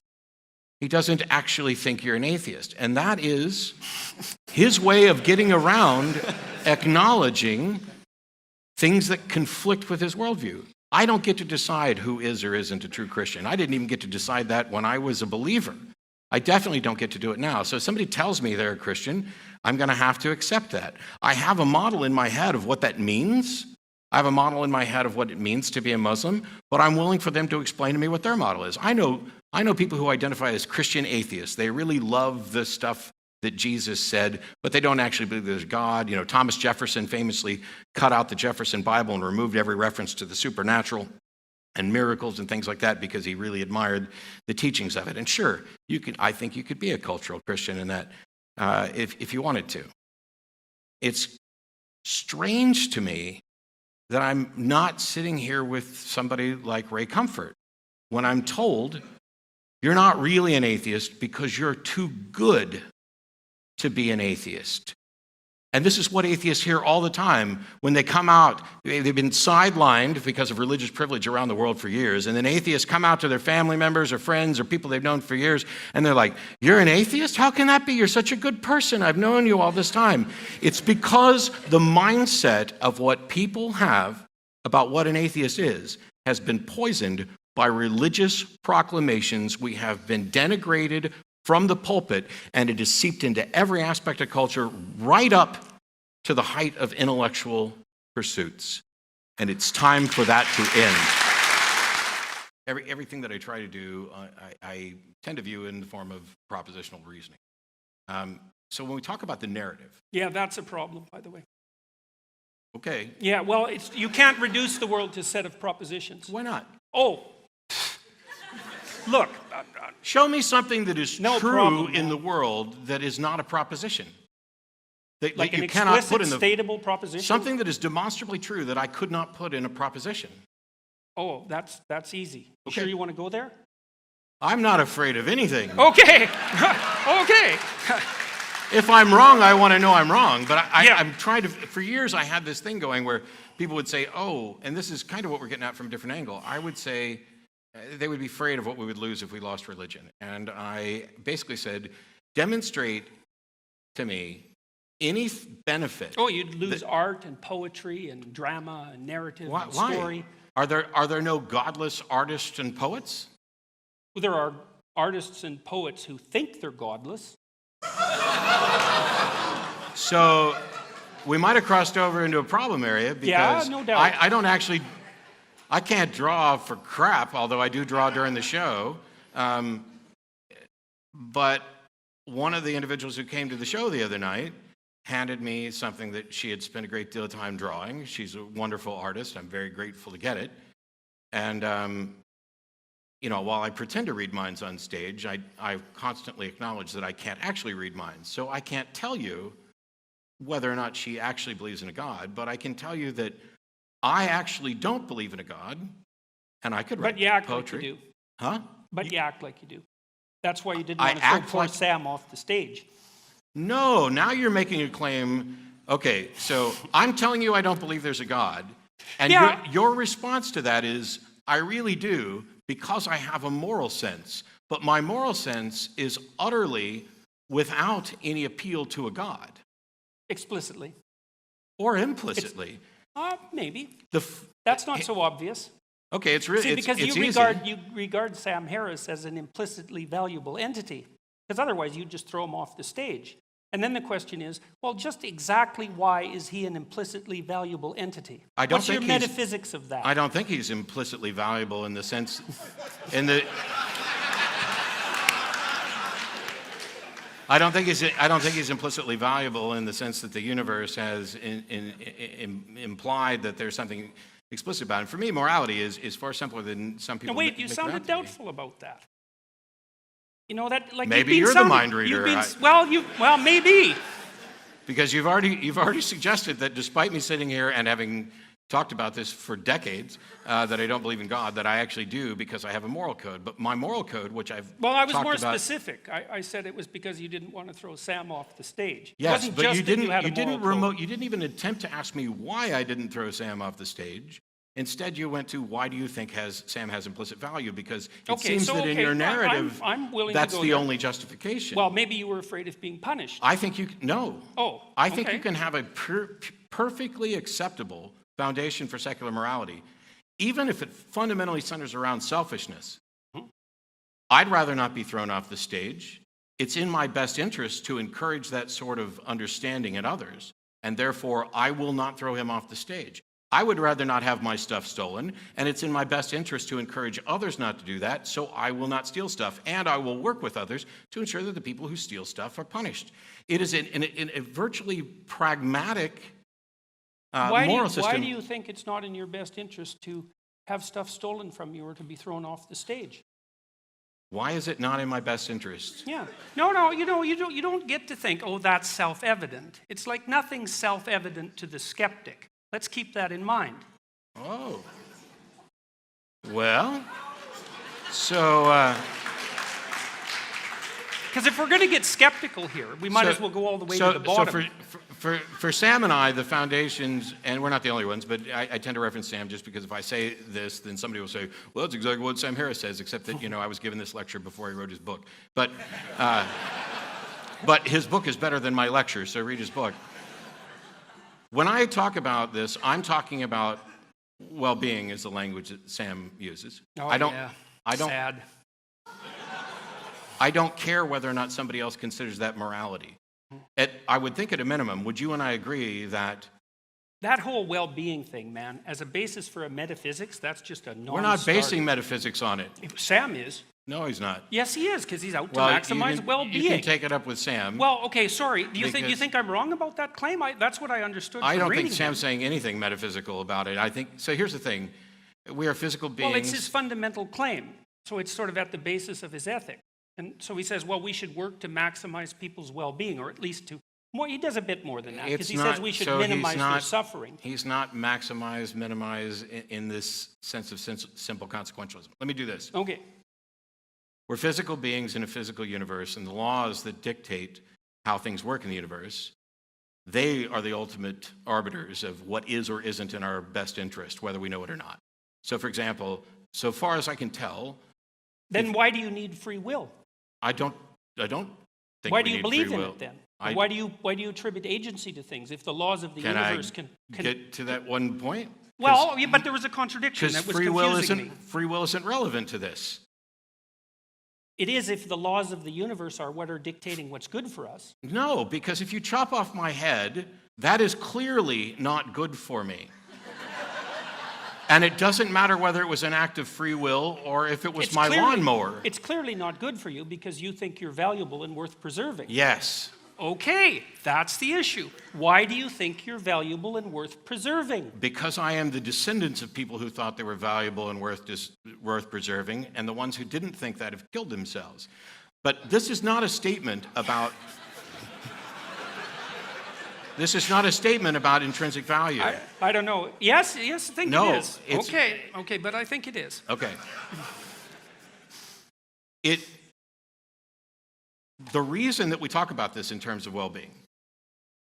he doesn't actually think you're an atheist. And that is his way of getting around acknowledging things that conflict with his worldview. I don't get to decide who is or isn't a true Christian. I didn't even get to decide that when I was a believer. I definitely don't get to do it now. So if somebody tells me they're a Christian, I'm going to have to accept that. I have a model in my head of what that means. I have a model in my head of what it means to be a Muslim, but I'm willing for them to explain to me what their model is. I know people who identify as Christian atheists. They really love the stuff that Jesus said, but they don't actually believe there's God. Thomas Jefferson famously cut out the Jefferson Bible and removed every reference to the supernatural and miracles and things like that because he really admired the teachings of it. And sure, I think you could be a cultural Christian in that if you wanted to. It's strange to me that I'm not sitting here with somebody like Ray Comfort when I'm told you're not really an atheist because you're too good to be an atheist. And this is what atheists hear all the time when they come out. They've been sidelined because of religious privilege around the world for years. And then atheists come out to their family members or friends or people they've known for years, and they're like, you're an atheist? How can that be? You're such a good person. I've known you all this time. It's because the mindset of what people have about what an atheist is has been poisoned by religious proclamations. We have been denigrated from the pulpit, and it has seeped into every aspect of culture, right up to the height of intellectual pursuits. And it's time for that to end. Everything that I try to do, I tend to view in the form of propositional reasoning. So when we talk about the narrative. Yeah, that's a problem, by the way. Okay. Yeah, well, you can't reduce the world to a set of propositions. Why not? Oh. Look. Show me something that is true in the world that is not a proposition. That Like an you cannot explicit, put in the statable proposition? something that is demonstrably true that I could not put in a proposition. Oh, that's easy. You Okay. sure you want to go there? I'm not afraid of anything. Okay. Okay. If I'm wrong, I want to know I'm wrong. But I'm trying to, for years, I had this thing going where people would say, oh, and this is kind of what we're getting at from a different angle. I would say they would be afraid of what we would lose if we lost religion. And I basically said, demonstrate to me any benefit. Oh, you'd lose art and poetry and drama and narrative and Why? story. Are there no godless artists and poets? Well, there are artists and poets who think they're godless. So we might have crossed over into a problem area because no doubt. I don't actually, I can't draw for crap, although I do draw during the show. But one of the individuals who came to the show the other night handed me something that she had spent a great deal of time drawing. She's a wonderful artist. I'm very grateful to get it. And, you know, while I pretend to read minds on stage, I constantly acknowledge that I can't actually read minds. So I can't tell you whether or not she actually believes in a God, but I can tell you that I actually don't believe in a God, and I could write But you act poetry. like you do. Huh? But you act like you do. That's why you didn't I want to throw act poor like- Sam off the stage. No, now you're making a claim. Okay, so I'm telling you I don't believe there's a God. And Yeah. your response to that is, I really do, because I have a moral sense. But my moral sense is utterly without any appeal to a God. Explicitly. Or implicitly. Maybe. The f- That's not so obvious. Okay, it's really See, because it's you easy. regard Sam Harris as an implicitly valuable entity, because otherwise you'd just throw him off the stage. And then the question is, well, just exactly why is he an implicitly valuable entity? I don't What's your think he's- metaphysics of that? I don't think he's implicitly valuable in the sense, I don't think he's implicitly valuable in the sense that the universe has implied that there's something explicit about it. For me, morality is far simpler than some people. Now wait, you make it sounded out to be. doubtful about that. You know that, like Maybe you've you're been the mind reader. well, maybe. Because you've already suggested that despite me sitting here and having talked about this for decades, that I don't believe in God, that I actually do because I have a moral code. But my moral code, which I've I was talked more about, specific. I said it was because you didn't want to throw Sam off the stage. It Yes, wasn't but just you that didn't. had a You didn't moral code. You didn't even attempt to ask me why I didn't throw Sam off the stage. Instead, you went to why do you think Sam has implicit value? Because it seems that in your narrative, I'm willing that's to go the there. only justification. Well, maybe you were afraid of being punished. I think you no. Oh, I think okay. you can have a perfectly acceptable foundation for secular morality, even if it fundamentally centers around selfishness. I'd rather not be thrown off the stage. It's in my best interest to encourage that sort of understanding in others, and therefore I will not throw him off the stage. I would rather not have my stuff stolen, and it's in my best interest to encourage others not to do that, so I will not steal stuff, and I will work with others to ensure that the people who steal stuff are punished. It is in a virtually pragmatic moral system. Why do you think it's not in your best interest to have stuff stolen from you or to be thrown off the stage? Why is it not in my best interest? Yeah. No, you don't get to think, oh, that's self-evident. It's like nothing's self-evident to the skeptic. Let's keep that in mind. Oh. Well, so... Because if we're going to get skeptical here, we might as well go all the way to the bottom. So for Sam and I, the foundations, and we're not the only ones, but I tend to reference Sam just because if I say this, then somebody will say, well, that's exactly what Sam Harris says, except that, I was given this lecture before he wrote his book. But his book is better than my lecture, so read his book. When I talk about this, I'm talking about well-being is the language that Sam uses. Oh, I don't. Sad. I don't care whether or not somebody else considers that morality. I would think at a minimum, would you and I agree that... That whole well-being thing, man, as a basis for a metaphysics, that's just a non-starter. We're not basing metaphysics on it. Sam is. No, he's not. Yes, he is, because he's out to maximize well-being. You can take it up with Sam. Well, okay, sorry. Do you think I'm wrong about that claim? That's what I understood from I don't think reading Sam's saying anything metaphysical about it. I think... So here's the thing. We are physical beings... Well, it's his fundamental claim. So it's sort of at the basis of his ethic. And so he says, well, we should work to maximize people's well-being, or at least to More, he does a bit more than that because It's he not- says we should so he's minimize their not- suffering. He's not maximize, minimize in this sense of simple consequentialism. Let me do this. Okay. We're physical beings in a physical universe, and the laws that dictate how things work in the universe, they are the ultimate arbiters of what is or isn't in our best interest, whether we know it or not. So, for example, so far as I can tell, Then why do you need free will? I don't think Why we do you need believe free in will. it then? I- Why do you attribute agency to things if the laws of the Can universe I can get to that one point? Well, yeah, but there was a contradiction Because that was free will confusing me. isn't relevant to this. It is if the laws of the universe are what are dictating what's good for us. No, because if you chop off my head, that is clearly not good for me. And it doesn't matter whether it was an act of free will or if it was my lawnmower. It's clearly not good for you because you think you're valuable and worth preserving. Yes. Okay, that's the issue. Why do you think you're valuable and worth preserving? Because I am the descendants of people who thought they were valuable and worth preserving, and the ones who didn't think that have killed themselves. But this is not a statement about... This is not a statement about intrinsic value. I don't know. Yes, I think No, it is. it's- Okay, but I think it is. Okay. The reason that we talk about this in terms of well-being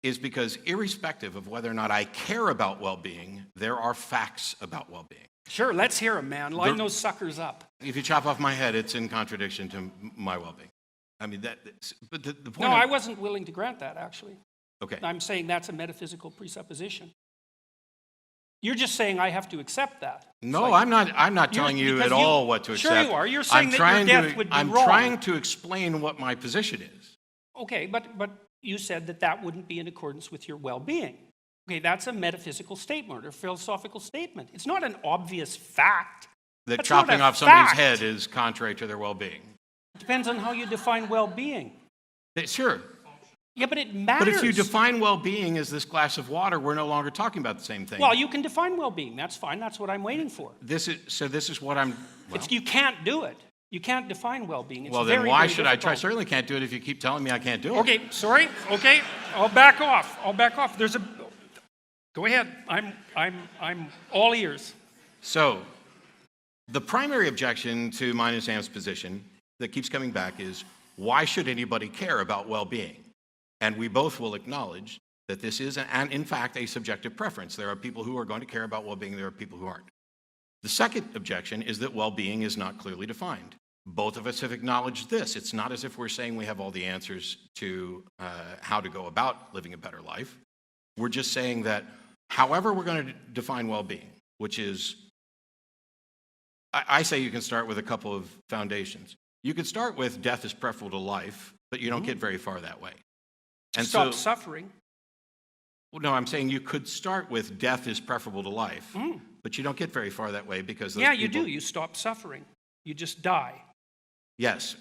is because irrespective of whether or not I care about well-being, there are facts about well-being. Sure, let's hear them, man. Line those suckers up. If you chop off my head, it's in contradiction to my well-being. I mean, but the point No, I wasn't willing to grant that, actually. Okay. I'm saying that's a metaphysical presupposition. You're just saying I have to accept that. No, I'm not telling you at all what to accept. Sure you are. You're saying that your death would be I'm wrong. trying to explain what my position is. Okay, but you said that that wouldn't be in accordance with your well-being. Okay, that's a metaphysical statement or philosophical statement. It's not an obvious fact. That That's not chopping a off somebody's fact. head is contrary to their well-being. It depends on how you define well-being. Sure. Yeah, but it matters. But if you define well-being as this glass of water, we're no longer talking about the same thing. Well, you can define well-being. That's fine. That's what I'm waiting for. This is what I'm... Well, You can't do it. You can't define well-being. It's well then very, why very should I try? I difficult. certainly can't do it if you keep telling me I can't do it. Okay, sorry. Okay, I'll back off. There's a... Go ahead. I'm all ears. So, the primary objection to mine and Sam's position that keeps coming back is, why should anybody care about well-being? And we both will acknowledge that this is, in fact, a subjective preference. There are people who are going to care about well-being, there are people who aren't. The second objection is that well-being is not clearly defined. Both of us have acknowledged this. It's not as if we're saying we have all the answers to how to go about living a better life. We're just saying that however we're going to define well-being, which is, I say you can start with a couple of foundations. You could start with death is preferable to life, but you don't get very far that way. And Stop suffering. Well, no, I'm saying you could start with death is preferable to life, but you don't get very far that way because those Yeah, you people- do. You stop suffering. You just die. Yes,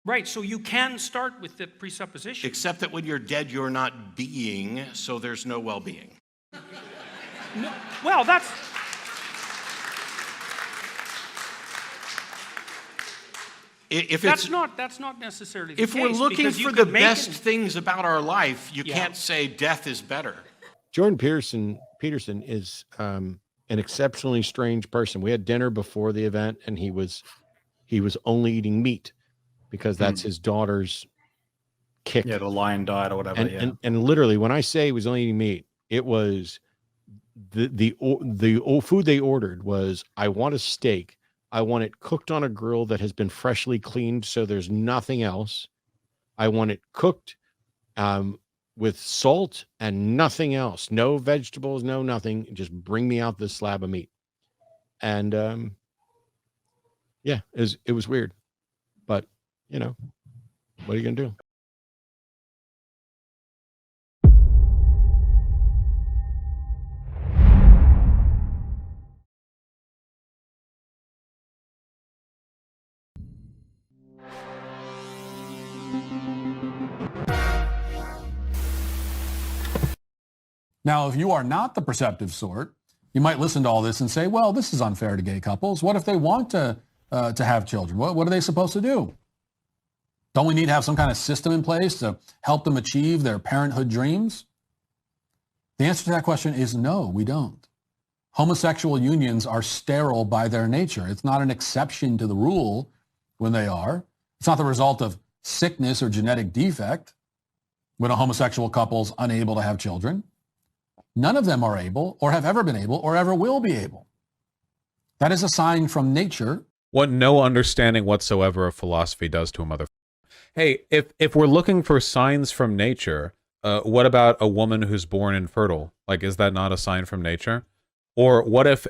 Right, so you can start with the presupposition. except that when you're dead, you're not being, so there's no well-being. No, well, that's... If That's it's not necessarily the if case. we're looking because you for the could make best it- things about our life, you Yeah. can't say death is better. Jordan Peterson is an exceptionally strange person. We had dinner before the event, and he was only eating meat because that's his daughter's kick. Yeah, the lion diet or whatever. And literally, when I say he was only eating meat, it was the food they ordered was, I want a steak. I want it cooked on a grill that has been freshly cleaned, so there's nothing else. I want it cooked with salt and nothing else. No vegetables, no nothing. Just bring me out this slab of meat. And yeah, it was weird. But, you know, what are you going to do? Now, if you are not the perceptive sort, you might listen to all this and say, well, this is unfair to gay couples. What if they want to have children? What are they supposed to do? Don't we need to have some kind of system in place to help them achieve their parenthood dreams? The answer to that question is no, we don't. Homosexual unions are sterile by their nature. It's not an exception to the rule when they are. It's not the result of sickness or genetic defect when a homosexual couple's unable to have children. None of them are able or have ever been able or ever will be able. That is a sign from nature. What no understanding whatsoever of philosophy does to a mother. Hey, if we're looking for signs from nature, what about a woman who's born infertile? Like, is that not a sign from nature? Or what if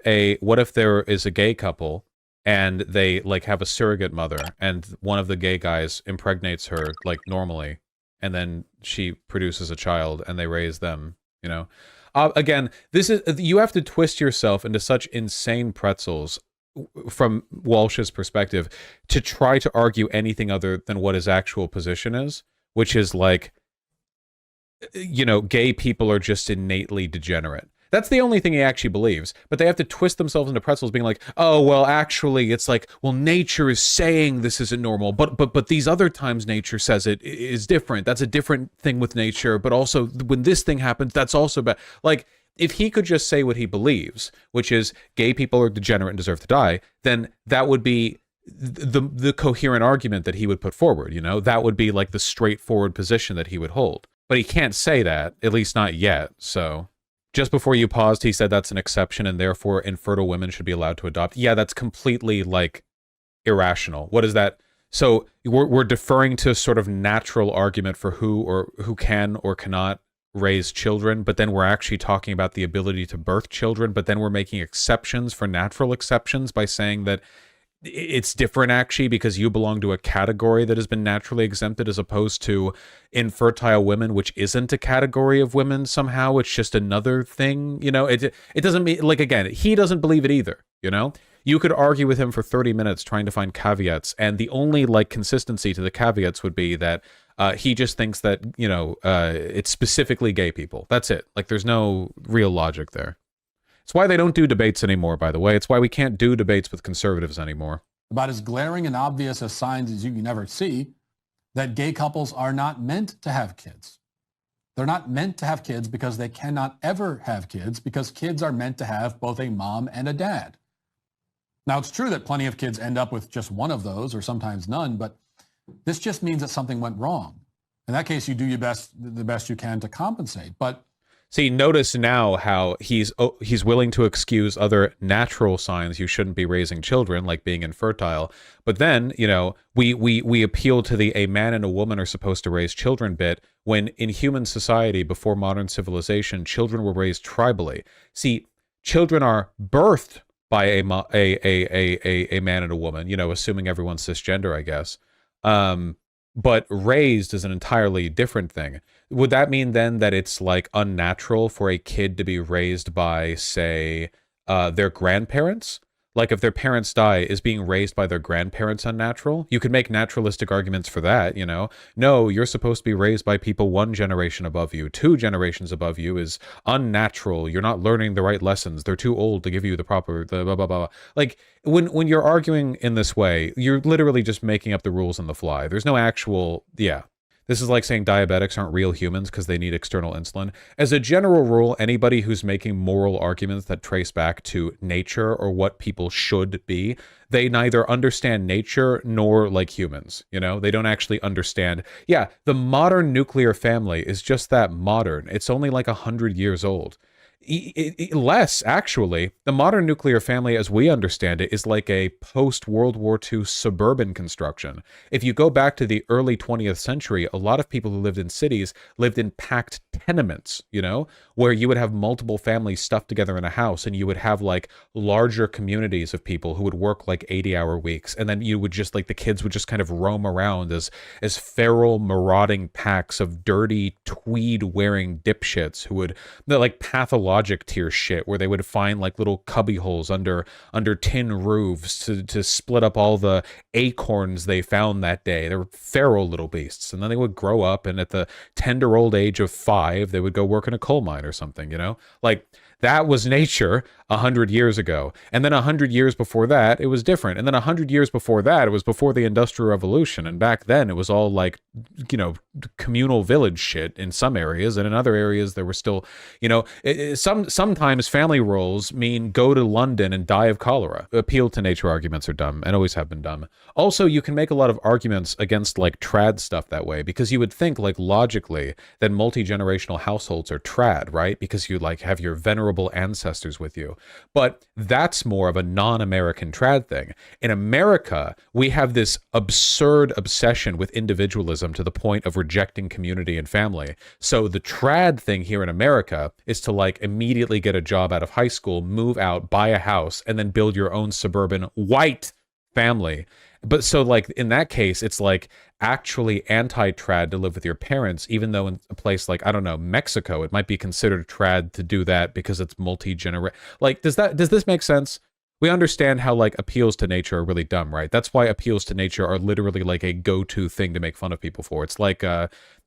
there is a gay couple and they like have a surrogate mother and one of the gay guys impregnates her like normally and then she produces a child and they raise them, you know? Again, you have to twist yourself into such insane pretzels from Walsh's perspective to try to argue anything other than what his actual position is, which is like, you know, gay people are just innately degenerate. That's the only thing he actually believes, but they have to twist themselves into pretzels being like, oh, well, actually, it's like, well, nature is saying this isn't normal, but these other times nature says it is different. That's a different thing with nature, but also when this thing happens, that's also bad. Like, if he could just say what he believes, which is gay people are degenerate and deserve to die, then that would be the coherent argument that he would put forward, you know? That would be like the straightforward position that he would hold. But he can't say that, at least not yet, so... Just before you paused, he said that's an exception and therefore infertile women should be allowed to adopt. Yeah, that's completely, like, irrational. What is that? So we're deferring to sort of natural argument for who can or cannot raise children, but then we're actually talking about the ability to birth children, but then we're making exceptions for natural exceptions by saying that it's different actually because you belong to a category that has been naturally exempted as opposed to infertile women, which isn't a category of women somehow. It's just another thing, you know, it doesn't mean, like, again, he doesn't believe it either, you know? You could argue with him for 30 minutes trying to find caveats, and the only, like, consistency to the caveats would be that he just thinks that, you know, it's specifically gay people. That's it. Like, there's no real logic there. It's why they don't do debates anymore, by the way. It's why we can't do debates with conservatives anymore. About as glaring and obvious as signs as you can ever see, that gay couples are not meant to have kids. They're not meant to have kids because they cannot ever have kids, because kids are meant to have both a mom and a dad. Now, it's true that plenty of kids end up with just one of those, or sometimes none, but this just means that something went wrong. In that case, you do the best you can to compensate. But see, notice now how he's willing to excuse other natural signs you shouldn't be raising children, like being infertile. But then, you know, we appeal to the a man and a woman are supposed to raise children bit, when in human society before modern civilization, children were raised tribally. See, children are birthed by a man and a woman, you know, assuming everyone's cisgender, I guess. But raised is an entirely different thing. Would that mean then that it's like unnatural for a kid to be raised by, say, their grandparents? Like if their parents die, is being raised by their grandparents unnatural? You could make naturalistic arguments for that, you know? No, you're supposed to be raised by people 1 generation above you. 2 generations above you is unnatural. You're not learning the right lessons. They're too old to give you the proper blah, blah, blah. Like, when you're arguing in this way, you're literally just making up the rules on the fly. There's no actual, yeah. This is like saying diabetics aren't real humans because they need external insulin. As a general rule, anybody who's making moral arguments that trace back to nature or what people should be, they neither understand nature nor like humans, you know? They don't actually understand. Yeah, the modern nuclear family is just that modern. It's only like 100 years old. Less, actually. The modern nuclear family, as we understand it, is like a post-World War II suburban construction. If you go back to the early 20th century, a lot of people who lived in cities lived in packed tenements, you know, where you would have multiple families stuffed together in a house, and you would have like larger communities of people who would work like 80-hour weeks, and then you would just like the kids would just kind of roam around as feral, marauding packs of dirty tweed-wearing dipshits who would like pathologically logic tier shit where they would find like little cubby holes under tin roofs to split up all the acorns they found that day. They were feral little beasts. And then they would grow up, and at the tender old age of 5, they would go work in a coal mine or something, you know? Like, that was nature 100 years ago. And then 100 years before that, it was different. And then 100 years before that, it was before the Industrial Revolution. And back then, it was all like, you know, communal village shit in some areas. And in other areas, there were still, you know, sometimes family roles mean go to London and die of cholera. Appeal to nature arguments are dumb and always have been dumb. Also, you can make a lot of arguments against like trad stuff that way, because you would think like logically that multi-generational households are trad, right? Because you like have your venerable ancestors with you. But that's more of a non-American trad thing. In America, we have this absurd obsession with individualism to the point of rejecting community and family. So the trad thing here in America is to like immediately get a job out of high school, move out, buy a house, and then build your own suburban white family. But so like in that case, it's like actually anti-trad to live with your parents, even though in a place like, I don't know, Mexico, it might be considered trad to do that because it's multi-generational. Like, does this make sense? We understand how like appeals to nature are really dumb, right? That's why appeals to nature are literally like a go-to thing to make fun of people for. It's like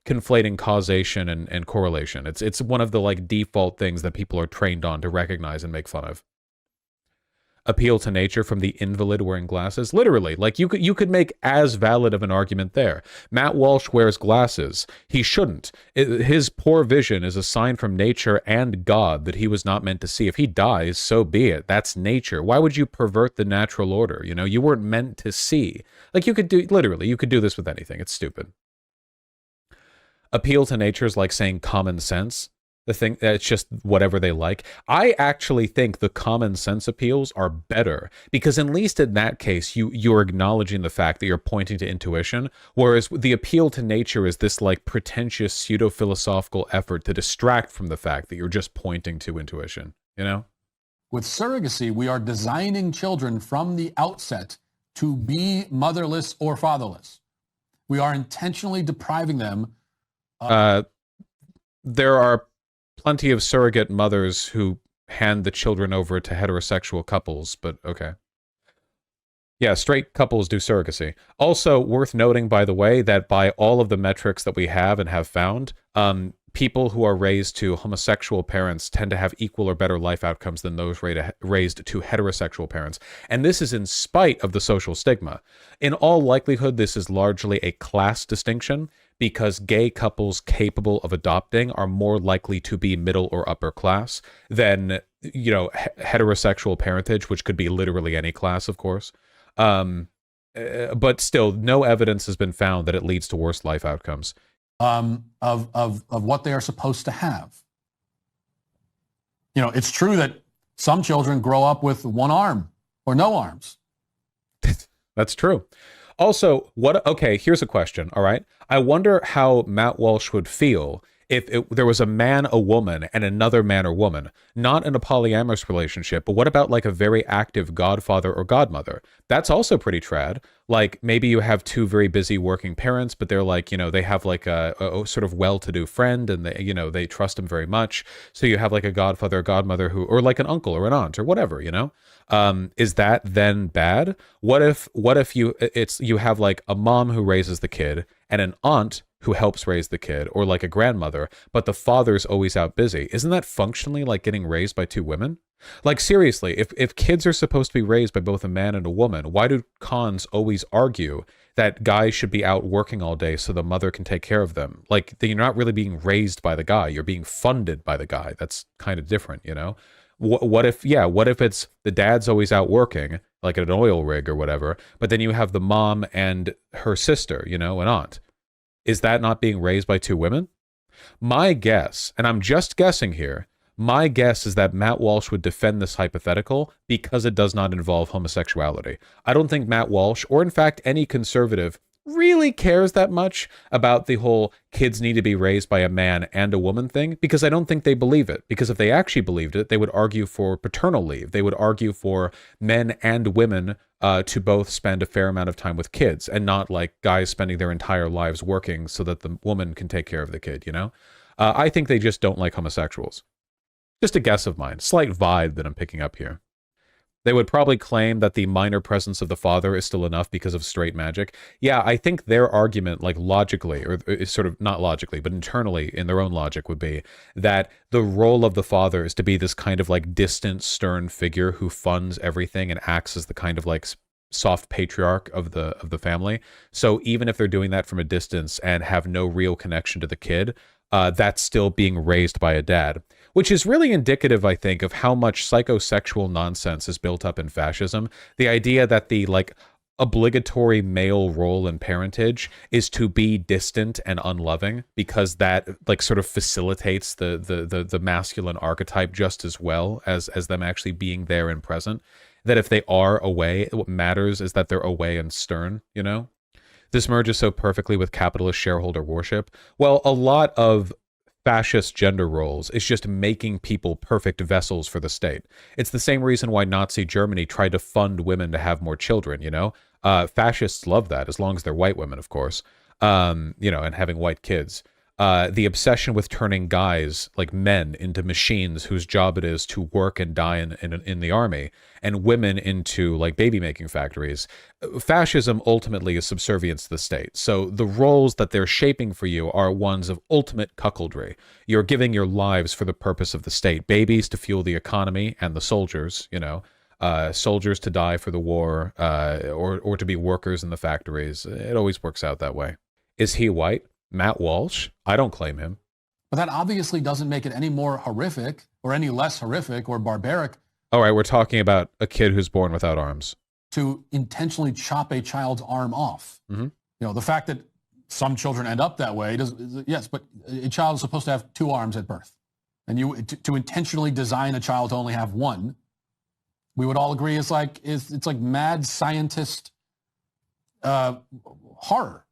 conflating causation and correlation. It's one of the like default things that people are trained on to recognize and make fun of. Appeal to nature from the invalid wearing glasses. Literally, like you could make as valid of an argument there. Matt Walsh wears glasses. He shouldn't. His poor vision is a sign from nature and God that he was not meant to see. If he dies, so be it. That's nature. Why would you pervert the natural order? You know, you weren't meant to see. Like you could do, literally, you could do this with anything. It's stupid. Appeal to nature is like saying common sense. The thing, it's just whatever they like. I actually think the common sense appeals are better, because at least in that case, you're acknowledging the fact that you're pointing to intuition, whereas the appeal to nature is this like pretentious pseudo-philosophical effort to distract from the fact that you're just pointing to intuition, you know? With surrogacy, we are designing children from the outset to be motherless or fatherless. We are intentionally depriving them. There are plenty of surrogate mothers who hand the children over to heterosexual couples, but okay. Yeah, straight couples do surrogacy. Also worth noting, by the way, that by all of the metrics that we have and have found, people who are raised to homosexual parents tend to have equal or better life outcomes than those raised to heterosexual parents. And this is in spite of the social stigma. In all likelihood, this is largely a class distinction, because gay couples capable of adopting are more likely to be middle or upper class than, you know, heterosexual parentage, which could be literally any class, of course. But still, no evidence has been found that it leads to worse life outcomes. Of what they are supposed to have. You know, it's true that some children grow up with one arm or no arms. That's true. Also, okay, here's a question, all right? I wonder how Matt Walsh would feel if there was a man, a woman, and another man or woman, not in a polyamorous relationship, but what about like a very active godfather or godmother? That's also pretty trad. Like maybe you have two very busy working parents, but they're like, you know, they have like a sort of well-to-do friend, and they, you know, they trust him very much. So you have like a godfather or godmother who, or like an uncle or an aunt or whatever, you know? Is that then bad? What if you have like a mom who raises the kid and an aunt who helps raise the kid, or like a grandmother, but the father's always out busy? Isn't that functionally like getting raised by two women? Like seriously, if kids are supposed to be raised by both a man and a woman, why do cons always argue that guys should be out working all day so the mother can take care of them? Like you're not really being raised by the guy, you're being funded by the guy. That's kind of different, you know? What if it's the dad's always out working, like at an oil rig or whatever, but then you have the mom and her sister, you know, an aunt. Is that not being raised by two women? My guess, and I'm just guessing here, my guess is that Matt Walsh would defend this hypothetical because it does not involve homosexuality. I don't think Matt Walsh, or in fact any conservative, really cares that much about the whole kids need to be raised by a man and a woman thing, because I don't think they believe it. Because if they actually believed it, they would argue for paternal leave. They would argue for men and women to both spend a fair amount of time with kids, and not like guys spending their entire lives working so that the woman can take care of the kid, you know? I think they just don't like homosexuals. Just a guess of mine, slight vibe that I'm picking up here. They would probably claim that the minor presence of the father is still enough because of straight magic. Yeah, I think their argument, like logically, or sort of not logically, but internally in their own logic would be that the role of the father is to be this kind of like distant, stern figure who funds everything and acts as the kind of like soft patriarch of the family. So even if they're doing that from a distance and have no real connection to the kid, that's still being raised by a dad, which is really indicative, I think, of how much psychosexual nonsense is built up in fascism. The idea that the like obligatory male role in parentage is to be distant and unloving because that like sort of facilitates the masculine archetype just as well as them actually being there and present. That if they are away, what matters is that they're away and stern, you know? This merges so perfectly with capitalist shareholder worship. Well, a lot of fascist gender roles is just making people perfect vessels for the state. It's the same reason why Nazi Germany tried to fund women to have more children, you know? Fascists love that, as long as they're white women, of course, you know, and having white kids. The obsession with turning guys, like men, into machines whose job it is to work and die in the army, and women into like baby-making factories. Fascism ultimately is subservience to the state. So the roles that they're shaping for you are ones of ultimate cuckoldry. You're giving your lives for the purpose of the state. Babies to fuel the economy and the soldiers, you know, soldiers to die for the war, or to be workers in the factories. It always works out that way. Is he white? Matt Walsh? I don't claim him. But that obviously doesn't make it any more horrific or any less horrific or barbaric. All right, we're talking about a kid who's born without arms. To intentionally chop a child's arm off. Mm-hmm. You know, the fact that some children end up that way, yes, but a child is supposed to have 2 arms at birth. And to intentionally design a child to only have 1, we would all agree it's like mad scientist horror.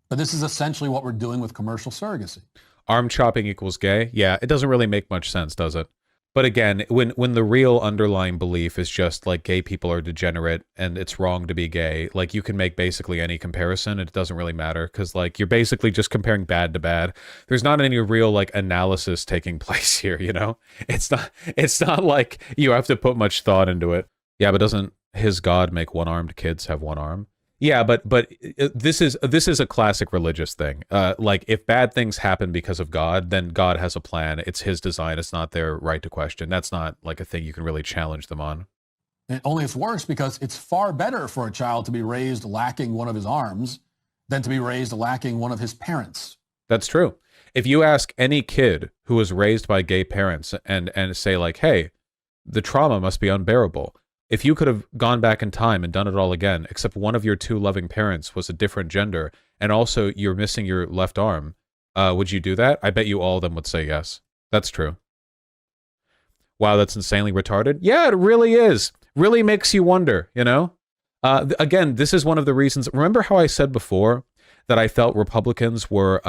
But this is essentially what we're doing with commercial surrogacy. Arm chopping equals gay? Yeah, it doesn't really make much sense, does it? But again, when the real underlying belief is just like gay people are degenerate and it's wrong to be gay, like you can make basically any comparison. It doesn't really matter because like you're basically just comparing bad to bad. There's not any real like analysis taking place here, you know? It's not like you have to put much thought into it. Yeah, but doesn't his God make one-armed kids have one arm? Yeah, but this is a classic religious thing. Like if bad things happen because of God, then God has a plan. It's his design. It's not their right to question. That's not like a thing you can really challenge them on. And only it's worse because it's far better for a child to be raised lacking one of his arms than to be raised lacking one of his parents. That's true. If you ask any kid who was raised by gay parents and say like, hey, the trauma must be unbearable. If you could have gone back in time and done it all again, except one of your 2 loving parents was a different gender, and also you're missing your left arm, would you do that? I bet you all of them would say yes. That's true. Wow, that's insanely retarded. Yeah, it really is. Really makes you wonder, you know? Again, this is one of the reasons. Remember how I said before that I felt Republicans were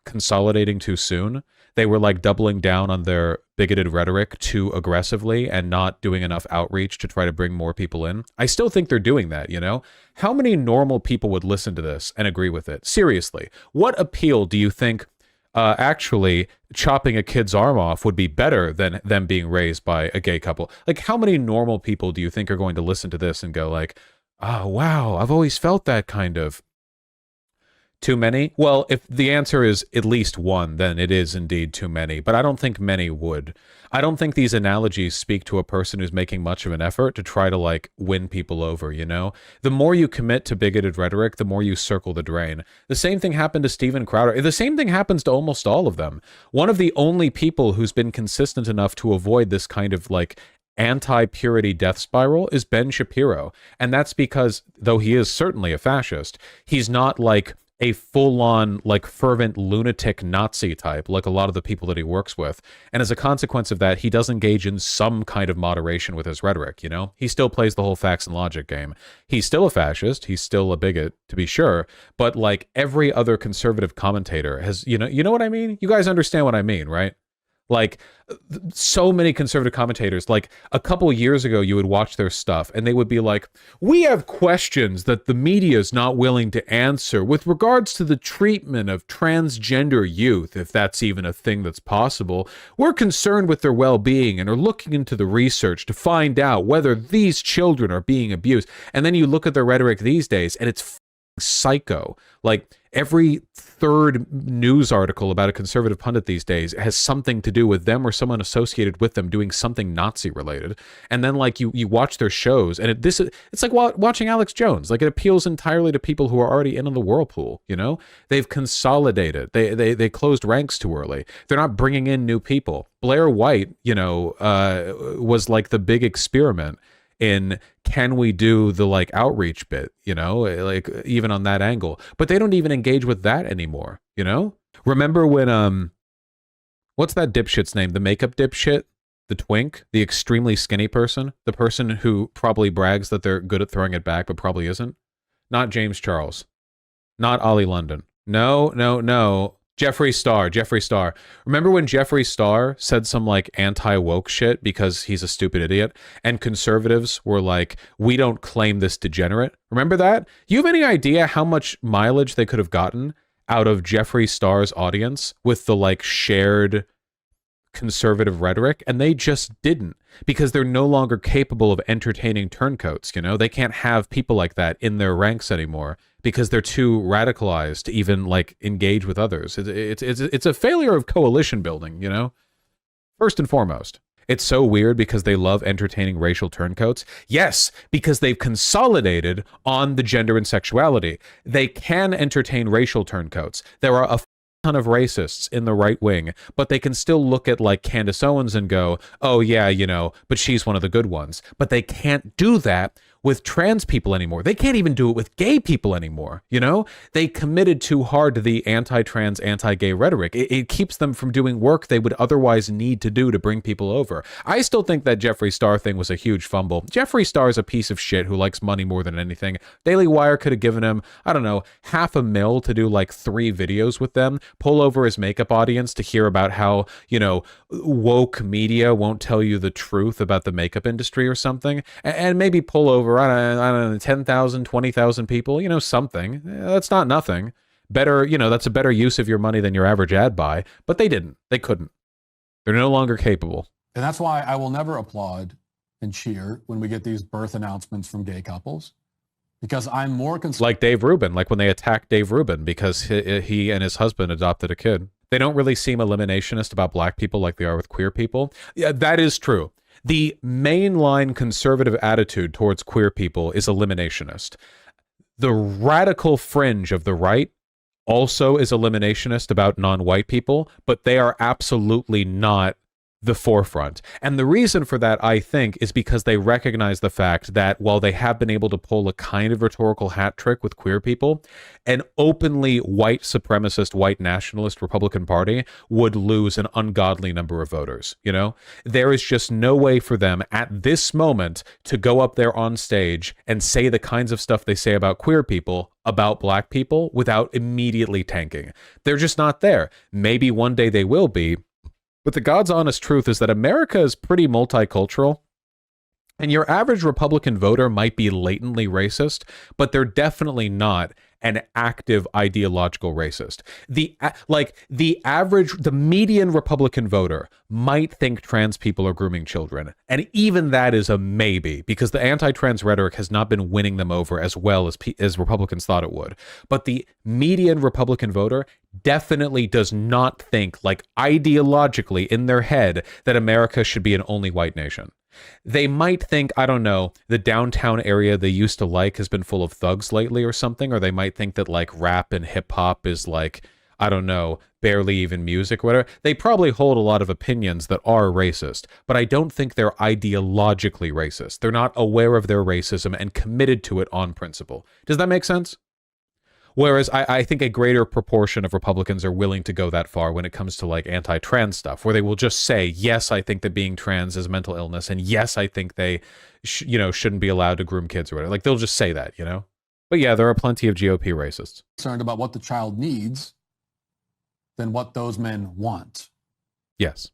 consolidating too soon? They were like doubling down on their bigoted rhetoric too aggressively and not doing enough outreach to try to bring more people in. I still think they're doing that, you know? How many normal people would listen to this and agree with it? Seriously, what appeal do you think actually chopping a kid's arm off would be better than them being raised by a gay couple? Like, how many normal people do you think are going to listen to this and go like, oh, wow, I've always felt that kind of... Too many? Well, if the answer is at least 1, then it is indeed too many, but I don't think many would. I don't think these analogies speak to a person who's making much of an effort to try to, like, win people over, you know? The more you commit to bigoted rhetoric, the more you circle the drain. The same thing happened to Steven Crowder. The same thing happens to almost all of them. One of the only people who's been consistent enough to avoid this kind of, like, anti-purity death spiral is Ben Shapiro. And that's because, though he is certainly a fascist, he's not, like... a full-on, like, fervent lunatic Nazi type, like a lot of the people that he works with. And as a consequence of that, he does engage in some kind of moderation with his rhetoric, you know? He still plays the whole facts and logic game. He's still a fascist. He's still a bigot, to be sure. But, like, every other conservative commentator has, you know what I mean? You guys understand what I mean, right? Like, so many conservative commentators, like a couple years ago, you would watch their stuff and they would be like, we have questions that the media is not willing to answer with regards to the treatment of transgender youth, if that's even a thing that's possible. We're concerned with their well-being and are looking into the research to find out whether these children are being abused. And then you look at their rhetoric these days and it's psycho. Like, every third news article about a conservative pundit these days has something to do with them or someone associated with them doing something Nazi related. And then like you watch their shows and it's like watching Alex Jones. Like, it appeals entirely to people who are already in the whirlpool, you know? They've consolidated. They closed ranks too early. They're not bringing in new people. Blair White, you know, was like the big experiment in, can we do the like outreach bit, you know, like even on that angle, but they don't even engage with that anymore, you know? Remember when what's that dipshit's name, the makeup dipshit, the twink, the extremely skinny person, the person who probably brags that they're good at throwing it back but probably isn't? Not James Charles, not Ollie London, no, Jeffree Star. Remember when Jeffree Star said some like anti-woke shit because he's a stupid idiot, and conservatives were like, we don't claim this degenerate? Remember that? You have any idea how much mileage they could have gotten out of Jeffree Star's audience with the like shared conservative rhetoric? And they just didn't, because they're no longer capable of entertaining turncoats, you know? They can't have people like that in their ranks anymore because they're too radicalized to even like engage with others. It's a failure of coalition building, you know? First and foremost. It's so weird because they love entertaining racial turncoats. Yes, because they've consolidated on the gender and sexuality. They can entertain racial turncoats. There are a ton of racists in the right wing, but they can still look at like Candace Owens and go, oh yeah, you know, but she's one of the good ones. But they can't do that with trans people anymore. They can't even do it with gay people anymore, you know? They committed too hard to the anti-trans, anti-gay rhetoric. It keeps them from doing work they would otherwise need to do to bring people over. I still think that Jeffree Star thing was a huge fumble. Jeffree Star is a piece of shit who likes money more than anything. Daily Wire could have given him, I don't know, $500,000 to do like 3 videos with them, pull over his makeup audience to hear about how, you know, woke media won't tell you the truth about the makeup industry or something, and maybe pull over, I don't know, 10,000, 20,000 people, you know, something. That's not nothing. Better, you know, that's a better use of your money than your average ad buy, but they didn't. They couldn't. They're no longer capable. And that's why I will never applaud and cheer when we get these birth announcements from gay couples, because I'm more concerned. Like Dave Rubin, like when they attacked Dave Rubin because he and his husband adopted a kid. They don't really seem eliminationist about black people like they are with queer people. Yeah, that is true. The mainline conservative attitude towards queer people is eliminationist. The radical fringe of the right also is eliminationist about non-white people, but they are absolutely not the forefront. And the reason for that, I think, is because they recognize the fact that while they have been able to pull a kind of rhetorical hat trick with queer people, an openly white supremacist, white nationalist Republican Party would lose an ungodly number of voters. You know, there is just no way for them at this moment to go up there on stage and say the kinds of stuff they say about queer people about black people without immediately tanking. They're just not there. Maybe one day they will be. But the God's honest truth is that America is pretty multicultural, and your average Republican voter might be latently racist, but they're definitely not an active ideological racist. The median Republican voter might think trans people are grooming children, and even that is a maybe, because the anti-trans rhetoric has not been winning them over as well as Republicans thought it would. But the median Republican voter definitely does not think, like ideologically in their head, that America should be an only white nation. They might think, I don't know, the downtown area they used to like has been full of thugs lately or something, or they might think that like rap and hip hop is like, I don't know, barely even music or whatever. They probably hold a lot of opinions that are racist, but I don't think they're ideologically racist. They're not aware of their racism and committed to it on principle. Does that make sense? Whereas I think a greater proportion of Republicans are willing to go that far when it comes to like anti-trans stuff, where they will just say, yes, I think that being trans is a mental illness, and yes, I think they shouldn't be allowed to groom kids or whatever. Like, they'll just say that, you know? But yeah, there are plenty of GOP racists. Concerned about what the child needs than what those men want. Yes.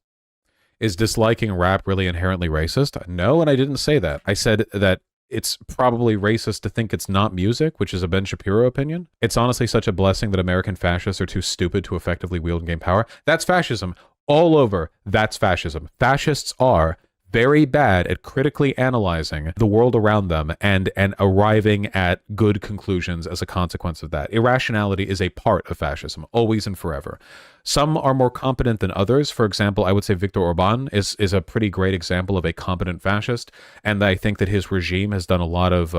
Is disliking rap really inherently racist? No, and I didn't say that. I said that it's probably racist to think it's not music, which is a Ben Shapiro opinion. It's honestly such a blessing that American fascists are too stupid to effectively wield and gain power. That's fascism. All over, that's fascism. Fascists are very bad at critically analyzing the world around them and arriving at good conclusions as a consequence of that. Irrationality is a part of fascism, always and forever. Some are more competent than others. For example, I would say Viktor Orban is a pretty great example of a competent fascist, and I think that his regime has done a lot of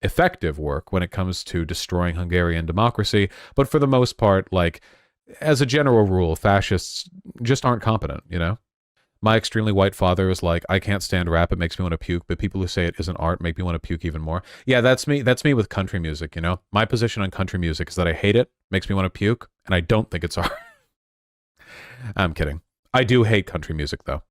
effective work when it comes to destroying Hungarian democracy. But for the most part, like, as a general rule, fascists just aren't competent, you know? My extremely white father is like, I can't stand rap, it makes me want to puke, but people who say it isn't art make me want to puke even more. Yeah, that's me with country music, you know? My position on country music is that I hate it, makes me want to puke, and I don't think it's art. I'm kidding. I do hate country music, though.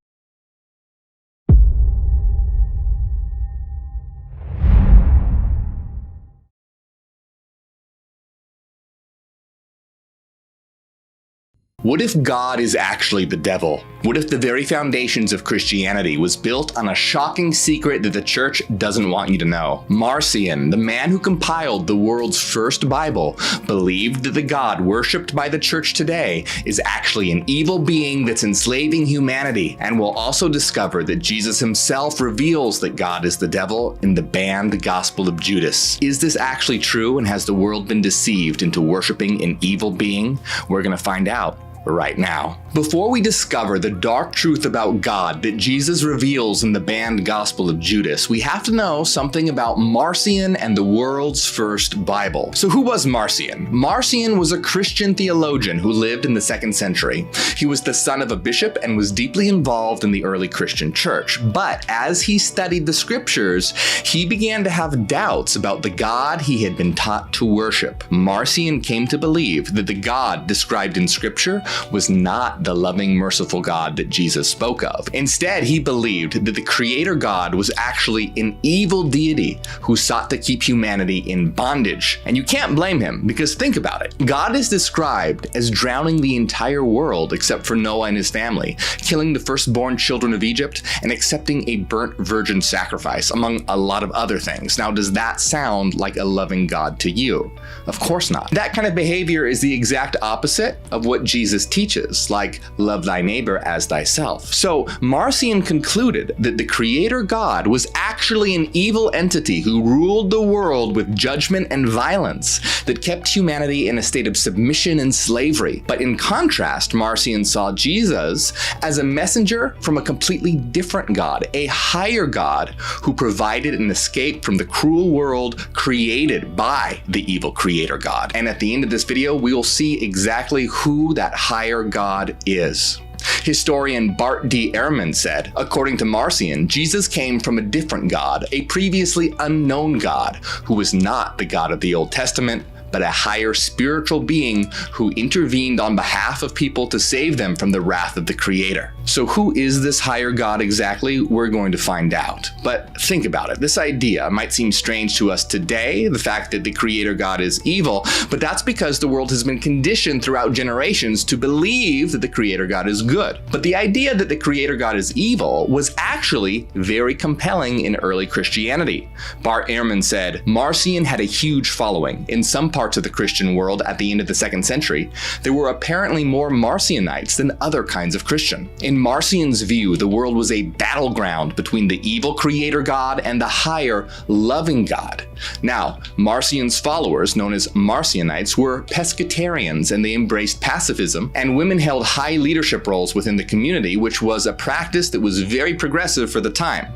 What if God is actually the devil? What if the very foundations of Christianity was built on a shocking secret that the church doesn't want you to know? Marcion, the man who compiled the world's first Bible, believed that the God worshipped by the church today is actually an evil being that's enslaving humanity, and we'll also discover that Jesus himself reveals that God is the devil in the banned Gospel of Judas. Is this actually true, and has the world been deceived into worshiping an evil being? We're gonna find out right now. Before we discover the dark truth about God that Jesus reveals in the banned Gospel of Judas, we have to know something about Marcion and the world's first Bible. So who was Marcion? Marcion was a Christian theologian who lived in the 2nd century. He was the son of a bishop and was deeply involved in the early Christian church. But as he studied the scriptures, he began to have doubts about the God he had been taught to worship. Marcion came to believe that the God described in scripture was not the loving, merciful God that Jesus spoke of. Instead, he believed that the Creator God was actually an evil deity who sought to keep humanity in bondage. And you can't blame him, because think about it. God is described as drowning the entire world except for Noah and his family, killing the firstborn children of Egypt, and accepting a burnt virgin sacrifice, among a lot of other things. Now, does that sound like a loving God to you? Of course not. That kind of behavior is the exact opposite of what Jesus teaches, like love thy neighbor as thyself. So Marcion concluded that the Creator God was actually an evil entity who ruled the world with judgment and violence that kept humanity in a state of submission and slavery. But in contrast, Marcion saw Jesus as a messenger from a completely different God, a higher God who provided an escape from the cruel world created by the evil Creator God. And at the end of this video, we will see exactly who that higher God is. Historian Bart D. Ehrman said, according to Marcion, Jesus came from a different God, a previously unknown God, who was not the God of the Old Testament, but a higher spiritual being who intervened on behalf of people to save them from the wrath of the Creator. So who is this higher God exactly? We're going to find out. But think about it. This idea might seem strange to us today, the fact that the Creator God is evil, but that's because the world has been conditioned throughout generations to believe that the Creator God is good. But the idea that the Creator God is evil was actually very compelling in early Christianity. Bart Ehrman said, Marcion had a huge following. In some parts of the Christian world at the end of the 2nd century, there were apparently more Marcionites than other kinds of Christian. In Marcion's view, the world was a battleground between the evil Creator God and the higher, loving God. Now, Marcion's followers, known as Marcionites, were pescatarians, and they embraced pacifism, and women held high leadership roles within the community, which was a practice that was very progressive for the time.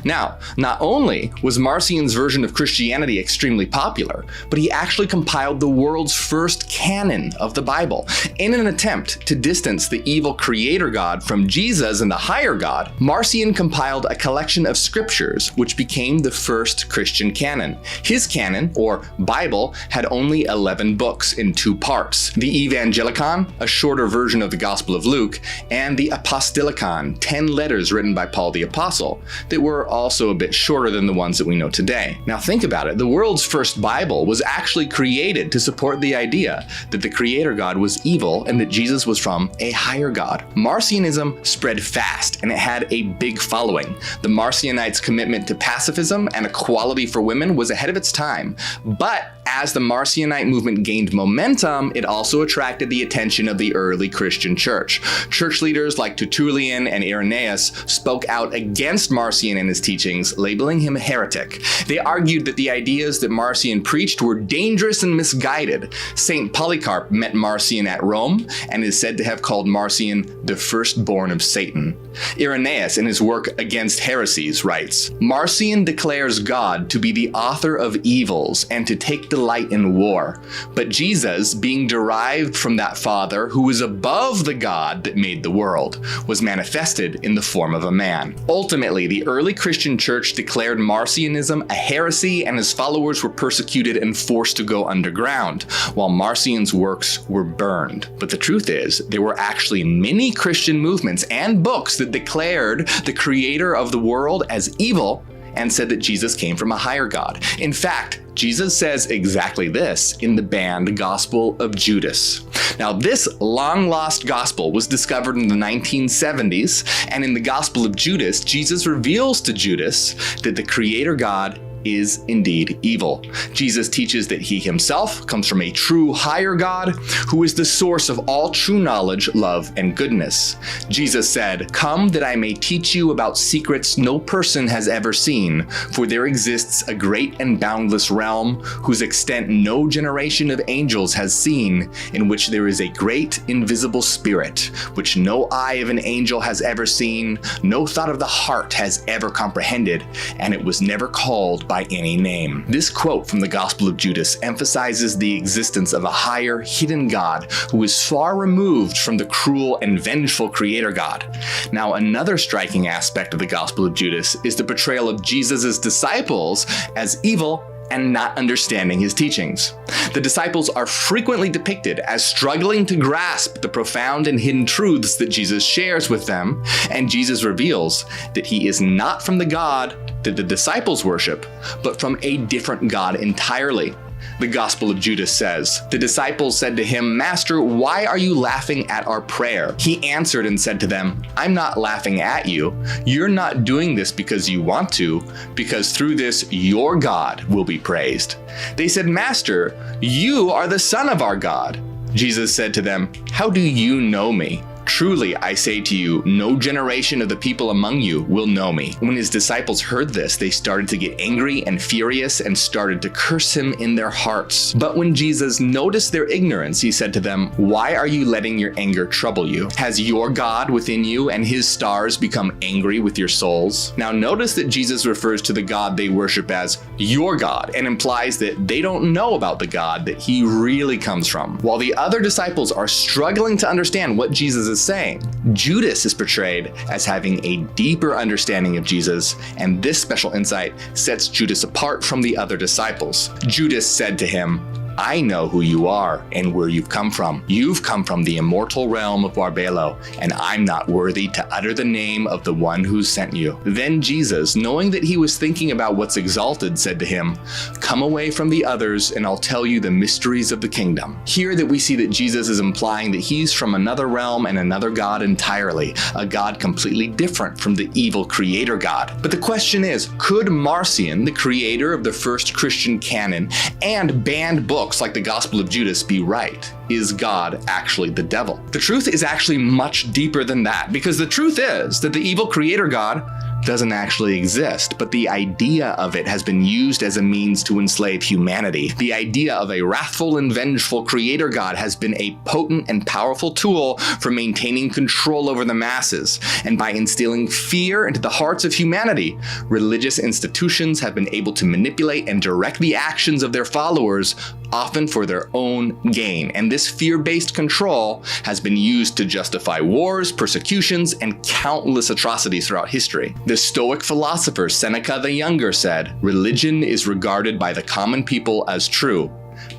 Now, not only was Marcion's version of Christianity extremely popular, but he actually compiled the world's first canon of the Bible. In an attempt to distance the evil Creator God from Jesus and the higher God, Marcion compiled a collection of scriptures which became the first Christian canon. His canon, or Bible, had only 11 books in 2 parts: the Evangelicon, a shorter version of the Gospel of Luke, and the Apostolicon, 10 letters written by Paul the Apostle, that were also a bit shorter than the ones that we know today. Now think about it, the world's first Bible was actually created to support the idea that the creator God was evil and that Jesus was from a higher God. Marcionism spread fast and it had a big following. The Marcionites' commitment to pacifism and equality for women was ahead of its time, but as the Marcionite movement gained momentum, it also attracted the attention of the early Christian church. Church leaders like Tertullian and Irenaeus spoke out against Marcion and his teachings, labeling him a heretic. They argued that the ideas that Marcion preached were dangerous and misguided. Saint Polycarp met Marcion at Rome and is said to have called Marcion the firstborn of Satan. Irenaeus, in his work Against Heresies, writes, "Marcion declares God to be the author of evils and to take delight in war. But Jesus, being derived from that Father who is above the God that made the world, was manifested in the form of a man." Ultimately, the early Christian church declared Marcionism a heresy and his followers were persecuted and forced to go underground, while Marcion's works were burned. But the truth is, there were actually many Christian movements and books that declared the creator of the world as evil and said that Jesus came from a higher God. In fact, Jesus says exactly this in the banned Gospel of Judas. Now, this long-lost gospel was discovered in the 1970s, and in the Gospel of Judas, Jesus reveals to Judas that the Creator God is indeed evil. Jesus teaches that he himself comes from a true higher God who is the source of all true knowledge, love, and goodness. Jesus said, "Come that I may teach you about secrets no person has ever seen, for there exists a great and boundless realm whose extent no generation of angels has seen, in which there is a great invisible spirit, which no eye of an angel has ever seen, no thought of the heart has ever comprehended, and it was never called by any name." This quote from the Gospel of Judas emphasizes the existence of a higher, hidden God who is far removed from the cruel and vengeful Creator God. Now, another striking aspect of the Gospel of Judas is the portrayal of Jesus' disciples as evil and not understanding his teachings. The disciples are frequently depicted as struggling to grasp the profound and hidden truths that Jesus shares with them, and Jesus reveals that he is not from the God that the disciples worship, but from a different God entirely. The Gospel of Judas says, "The disciples said to him, 'Master, why are you laughing at our prayer?' He answered and said to them, 'I'm not laughing at you. You're not doing this because you want to, because through this your God will be praised.' They said, 'Master, you are the Son of our God.' Jesus said to them, 'How do you know me? Truly, I say to you, no generation of the people among you will know me." When his disciples heard this, they started to get angry and furious and started to curse him in their hearts. But when Jesus noticed their ignorance, he said to them, "Why are you letting your anger trouble you? Has your God within you and his stars become angry with your souls?" Now notice that Jesus refers to the God they worship as your God and implies that they don't know about the God that he really comes from. While the other disciples are struggling to understand what Jesus is saying, Judas is portrayed as having a deeper understanding of Jesus, and this special insight sets Judas apart from the other disciples. Judas said to him, "I know who you are and where you've come from. You've come from the immortal realm of Barbelo, and I'm not worthy to utter the name of the one who sent you." Then Jesus, knowing that he was thinking about what's exalted, said to him, "Come away from the others, and I'll tell you the mysteries of the kingdom." Here that we see that Jesus is implying that he's from another realm and another God entirely, a God completely different from the evil Creator God. But the question is, could Marcion, the creator of the first Christian canon and banned books like the Gospel of Judas, be right? Is God actually the devil? The truth is actually much deeper than that, because the truth is that the evil Creator God doesn't actually exist, but the idea of it has been used as a means to enslave humanity. The idea of a wrathful and vengeful Creator God has been a potent and powerful tool for maintaining control over the masses, and by instilling fear into the hearts of humanity, religious institutions have been able to manipulate and direct the actions of their followers, often for their own gain. And this fear-based control has been used to justify wars, persecutions, and countless atrocities throughout history. The Stoic philosopher Seneca the Younger said, "Religion is regarded by the common people as true,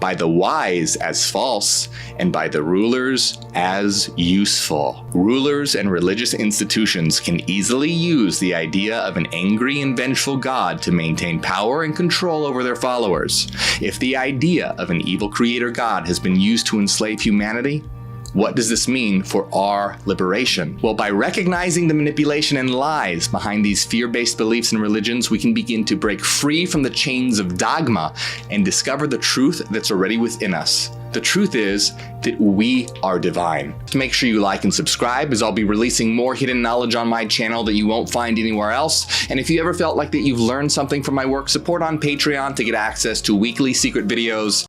by the wise as false, and by the rulers as useful. Rulers and religious institutions can easily use the idea of an angry and vengeful God to maintain power and control over their followers. If the idea of an evil creator God has been used to enslave humanity, what does this mean for our liberation? Well, by recognizing the manipulation and lies behind these fear-based beliefs and religions, we can begin to break free from the chains of dogma and discover the truth that's already within us. The truth is that we are divine. Make sure you like and subscribe, as I'll be releasing more hidden knowledge on my channel that you won't find anywhere else. And if you ever felt like that you've learned something from my work, support on Patreon to get access to weekly secret videos